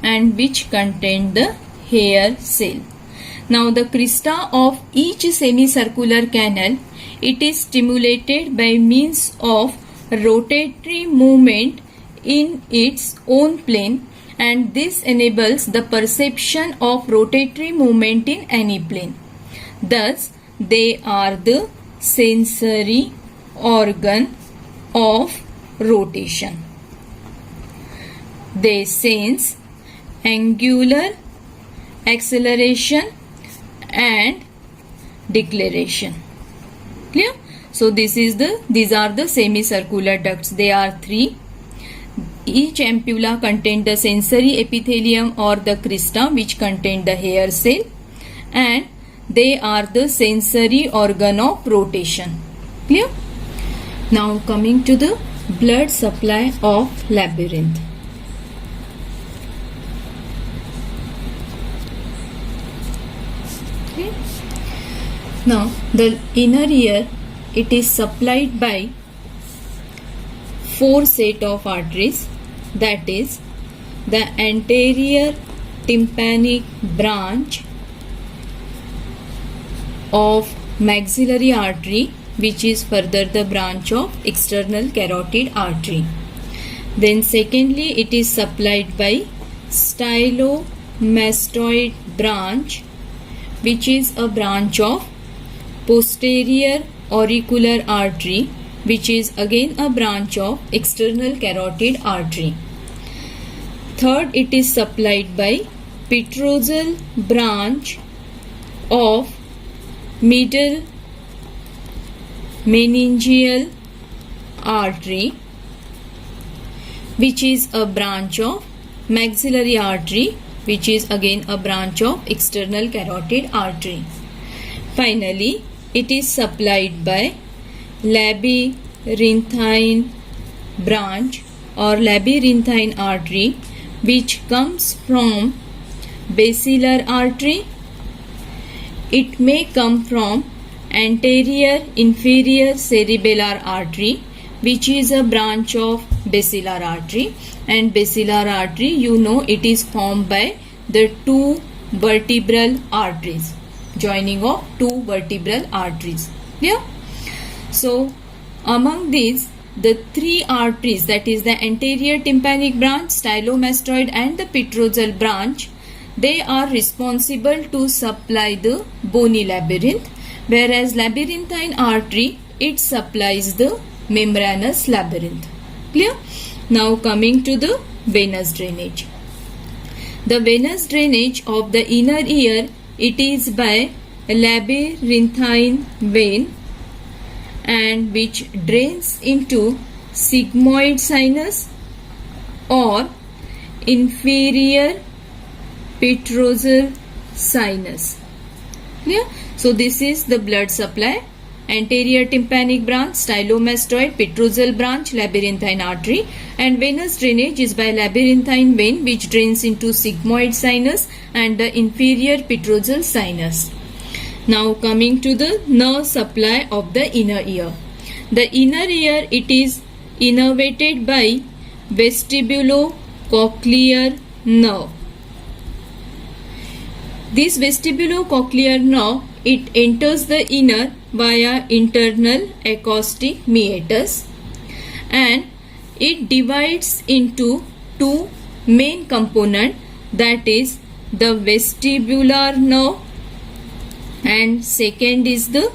and which contain the hair cell. Now the crista of each semicircular canal, it is stimulated by means of rotatory movement in its own plane, and this enables the perception of rotatory movement in any plane. Thus they are the sensory organ of rotation. They sense angular acceleration and deceleration. Clear? So these are the semicircular ducts. They are three. Each ampulla contains the sensory epithelium or the crista, which contain the hair cell, and they are the sensory organ of rotation. Clear? Now coming to the blood supply of labyrinth. Okay. Now the inner ear, it is supplied by four set of arteries, that is the anterior tympanic branch of maxillary artery, which is further the branch of external carotid artery. Then secondly, it is supplied by stylomastoid branch, which is a branch of posterior auricular artery, which is again a branch of external carotid artery. Third, it is supplied by petrosal branch of middle meningeal artery, which is a branch of maxillary artery, which is again a branch of external carotid artery. Finally, it is supplied by labyrinthine branch or labyrinthine artery, which comes from basilar artery. It may come from anterior inferior cerebellar artery, which is a branch of basilar artery, and basilar artery, you know, it is formed by the two vertebral arteries, joining of two vertebral arteries. Yeah. So among these, the three arteries, that is the anterior tympanic branch, stylomastoid and the petrosal branch, they are responsible to supply the bony labyrinth, whereas labyrinthine artery, it supplies the membranous labyrinth. Clear? Now coming to the venous drainage. The venous drainage of the inner ear, it is by labyrinthine vein, and which drains into sigmoid sinus or inferior petrosal sinus. Yeah? So this is the blood supply: anterior tympanic branch, stylomastoid, petrosal branch, labyrinthine artery, and venous drainage is by labyrinthine vein, which drains into sigmoid sinus and the inferior petrosal sinus. Now coming to the nerve supply of the inner ear. The inner ear, it is innervated by vestibulocochlear nerve. This vestibulocochlear nerve, it enters the inner via internal acoustic meatus, and it divides into two main components, that is the vestibular nerve and second is the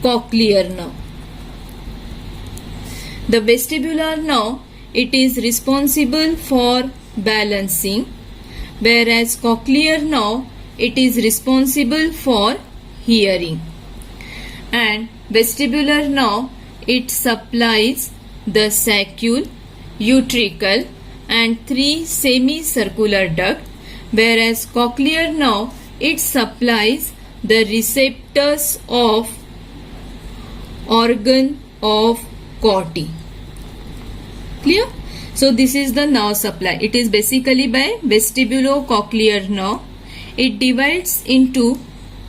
cochlear nerve. The vestibular nerve, it is responsible for balancing, whereas cochlear nerve, it is responsible for hearing. And vestibular nerve, it supplies the saccule, utricle and three semicircular duct, whereas cochlear nerve, it supplies the receptors of organ of Corti. Clear? So this is the nerve supply. It is basically by vestibulocochlear nerve. It divides into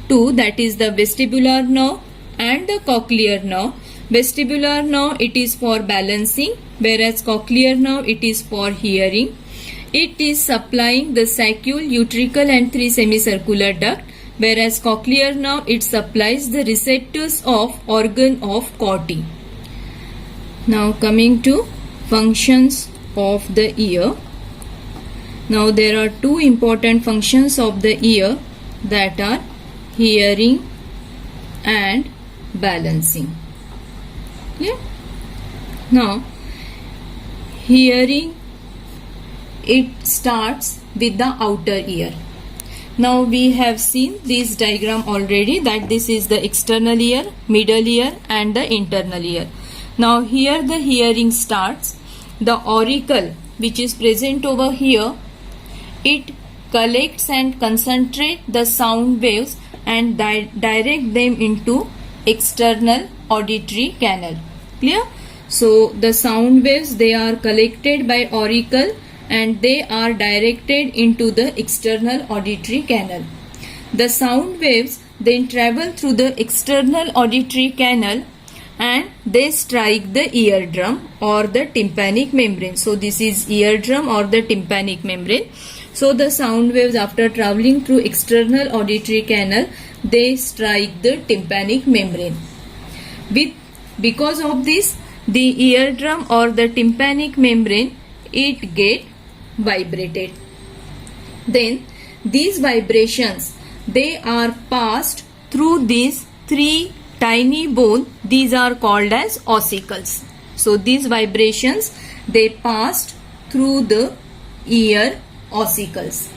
two, that is the vestibular nerve and the cochlear nerve. Vestibular nerve, it is for balancing, whereas cochlear nerve, it is for hearing. It is supplying the saccule, utricle and three semicircular duct, whereas cochlear nerve, it supplies the receptors of organ of Corti. Now coming to functions of the ear. Now there are two important functions of the ear, that are hearing and balancing. Yeah? Now hearing, it starts with the outer ear. Now we have seen this diagram already, that this is the external ear, middle ear and the internal ear. Now here the hearing starts. The auricle, which is present over here, it collects and concentrates the sound waves and direct them into external auditory canal. Clear? So the sound waves, they are collected by auricle and they are directed into the external auditory canal. The sound waves then travel through the external auditory canal and they strike the eardrum or the tympanic membrane. So this is eardrum or the tympanic membrane. So the sound waves, after traveling through external auditory canal, they strike the tympanic membrane. Because of this, the eardrum or the tympanic membrane, it get vibrated. Then these vibrations, they are passed through these three tiny bone. These are called as ossicles. So these vibrations, they passed through the ear ossicles.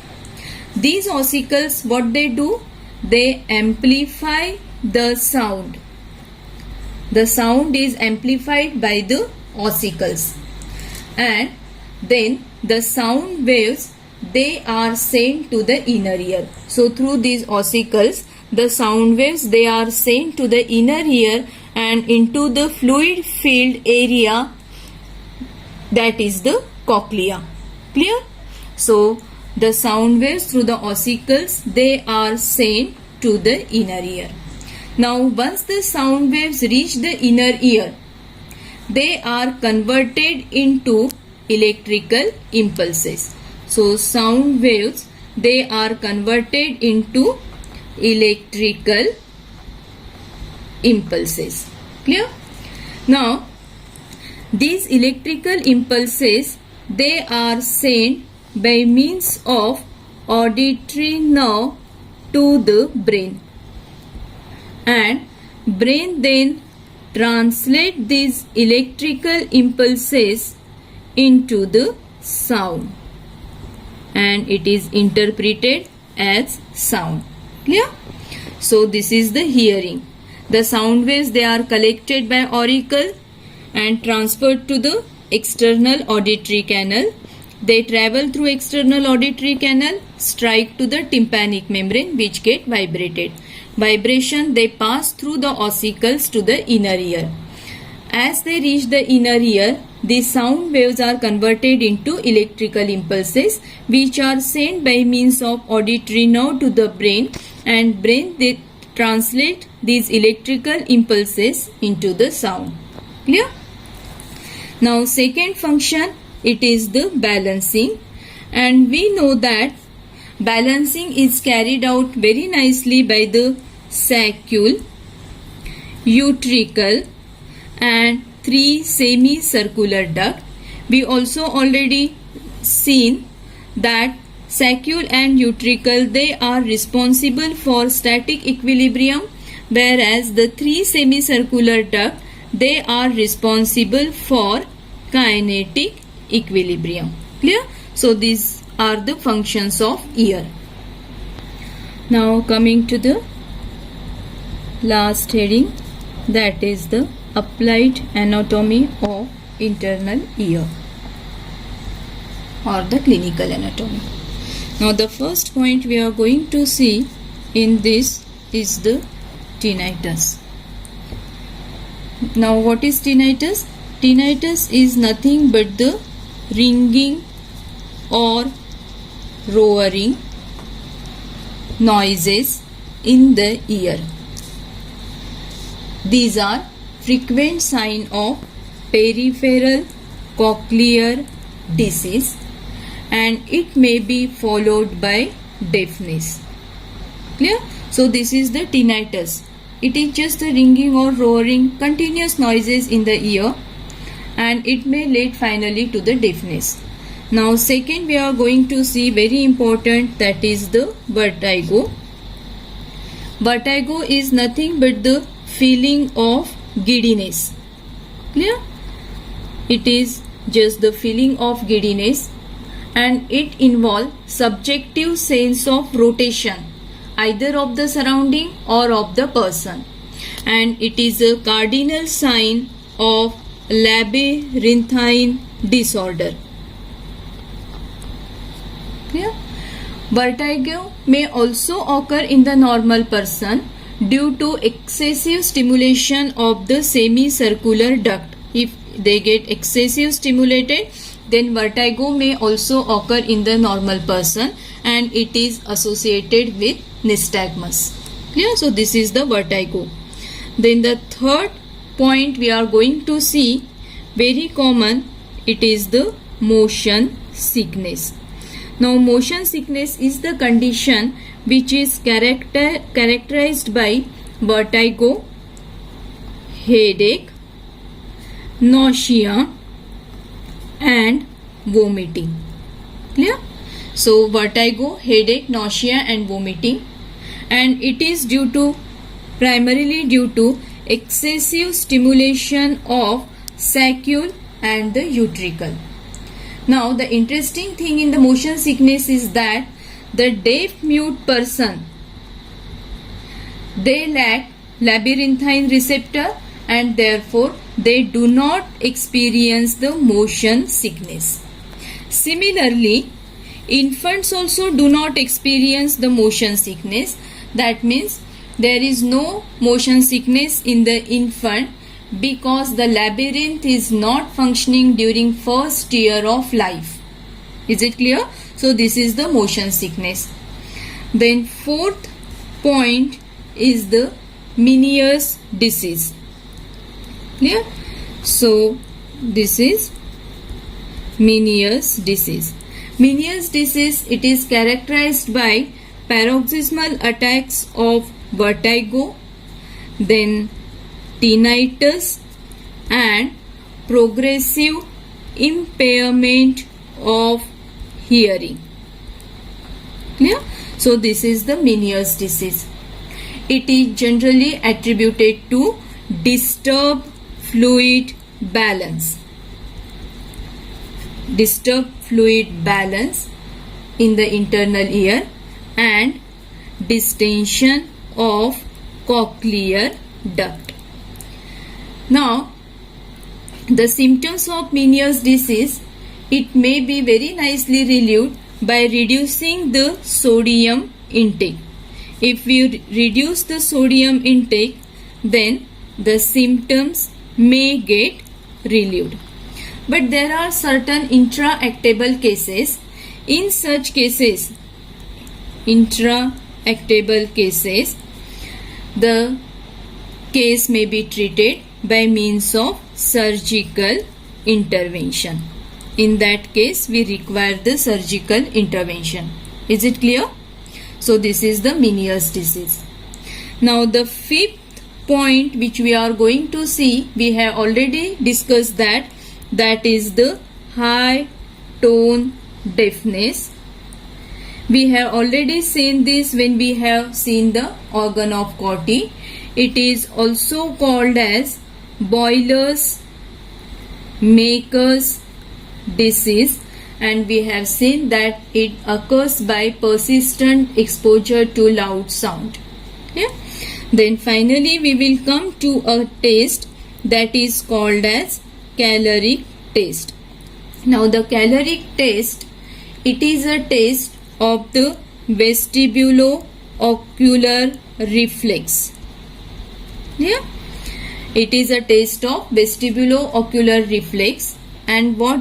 These ossicles, what they do? They amplify the sound. The sound is amplified by the ossicles, and then the sound waves, they are sent to the inner ear. So through these ossicles, the sound waves, they are sent to the inner ear and into the fluid filled area, that is the cochlea. Clear? So the sound waves through the ossicles, they are sent to the inner ear. Now once the sound waves reach the inner ear, they are converted into electrical impulses. So sound waves, they are converted into electrical impulses. Clear? Now these electrical impulses, they are sent by means of auditory nerve to the brain, and brain then translate these electrical impulses into the sound, and it is interpreted as sound. Clear? So this is the hearing. The sound waves, they are collected by auricle and transferred to the external auditory canal. They travel through external auditory canal, strike to the tympanic membrane, which get vibrated. Vibration, they pass through the ossicles to the inner ear. As they reach the inner ear, the sound waves are converted into electrical impulses, which are sent by means of auditory nerve to the brain, and brain, they translate these electrical impulses into the sound. Clear? Now second function, it is the balancing, and we know that balancing is carried out very nicely by the saccule, utricle and three semicircular duct. We also already seen that saccule and utricle, they are responsible for static equilibrium, whereas the three semicircular duct, they are responsible for kinetic equilibrium. Clear? So these are the functions of ear. Now coming to the last heading, that is the applied anatomy of internal ear or the clinical anatomy. Now the first point we are going to see in this is the tinnitus. Now what is tinnitus? Tinnitus is nothing but the ringing or roaring noises in the ear. These are frequent sign of peripheral cochlear disease, and it may be followed by deafness. Clear? So this is the tinnitus. It is just the ringing or roaring continuous noises in the ear, and it may lead finally to the deafness. Now second we are going to see very important, that is the vertigo. Vertigo is nothing but the feeling of giddiness. Clear? It is just the feeling of giddiness, and it involves subjective sense of rotation either of the surrounding or of the person, and it is a cardinal sign of labyrinthine disorder. Clear? Vertigo may also occur in the normal person due to excessive stimulation of the semicircular duct. If they get excessive stimulated, then vertigo may also occur in the normal person, and it is associated with nystagmus. Clear? So this is the vertigo. Then the third point we are going to see, very common, it is the motion sickness. Now motion sickness is the condition which is characterized by vertigo, headache, nausea and vomiting. Clear? So vertigo, headache, nausea and vomiting, and it is primarily due to excessive stimulation of saccule and the utricle. Now the interesting thing in the motion sickness is that the deaf mute person, they lack labyrinthine receptor and therefore they do not experience the motion sickness. Similarly, infants also do not experience the motion sickness. That means there is no motion sickness in the infant because the labyrinth is not functioning during first year of life. Is it clear? So this is the motion sickness. Then fourth point is the Meniere's disease. Clear? So this is Meniere's disease. Meniere's disease, it is characterized by paroxysmal attacks of vertigo, then tinnitus and progressive impairment of hearing. Clear? So this is the Meniere's disease. It is generally attributed to disturbed fluid balance. Disturbed fluid balance in the internal ear and distension of cochlear duct. Now, the symptoms of Meniere's disease, it may be very nicely relieved by reducing the sodium intake. If we reduce the sodium intake, then the symptoms may get relieved. But there are certain intractable cases. In such cases, intractable cases, the case may be treated by means of surgical intervention. In that case, we require the surgical intervention. Is it clear? So this is the Meniere's disease. Now the fifth point which we are going to see, we have already discussed that is the high tone deafness. We have already seen this when we have seen the organ of Corti. It is also called as Boiler's Maker's disease, and we have seen that it occurs by persistent exposure to loud sound. Yeah? Then finally we will come to a test that is called as caloric test. Now the caloric test, it is a test of the vestibulo-ocular reflex. Yeah? It is a test of vestibulo-ocular reflex, and what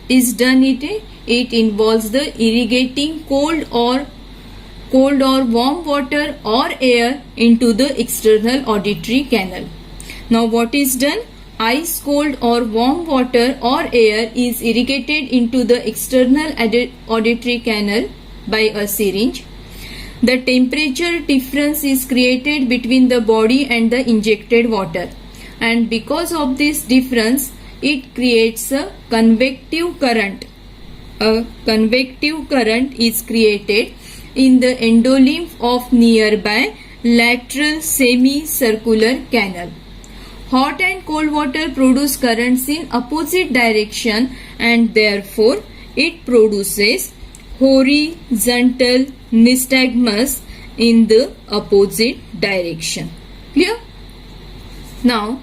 is done it involves the irrigating cold or warm water or air into the external auditory canal. Now what is done? Ice cold or warm water or air is irrigated into the external auditory canal by a syringe. The temperature difference is created between the body and the injected water, and because of this difference it creates a convective current. A convective current is created in the endolymph of nearby lateral semicircular canal. Hot and cold water produce currents in opposite direction, and therefore it produces horizontal nystagmus in the opposite direction. Clear? Now,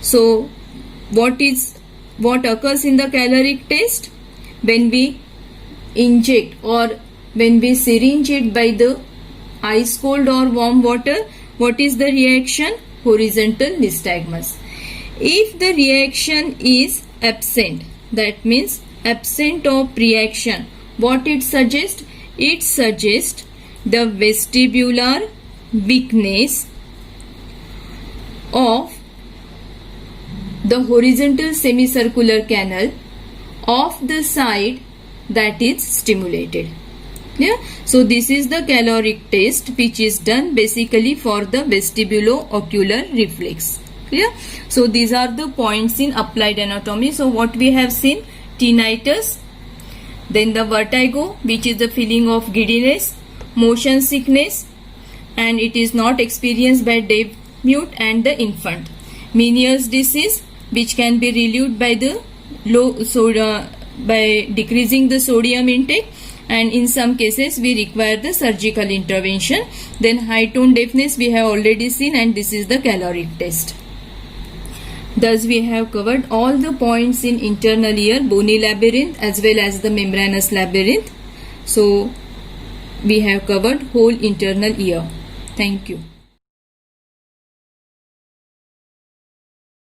so what occurs in the caloric test? When we inject or when we syringe it by the ice cold or warm water, what is the reaction? Horizontal nystagmus. If the reaction is absent, that means absent of reaction, what it suggests? It suggests the vestibular weakness of the horizontal semicircular canal of the side that is stimulated. Yeah? So this is the caloric test which is done basically for the vestibulo-ocular reflex. Clear? So these are the points in applied anatomy. So what we have seen: tinnitus, then the vertigo, which is the feeling of giddiness, motion sickness, and it is not experienced by deaf, mute, and the infant. Meniere's disease, which can be relieved by the by decreasing the sodium intake, and in some cases we require the surgical intervention. Then high tone deafness we have already seen, and this is the caloric test. Thus we have covered all the points in internal ear, bony labyrinth as well as the membranous labyrinth. So we have covered whole internal ear. Thank you.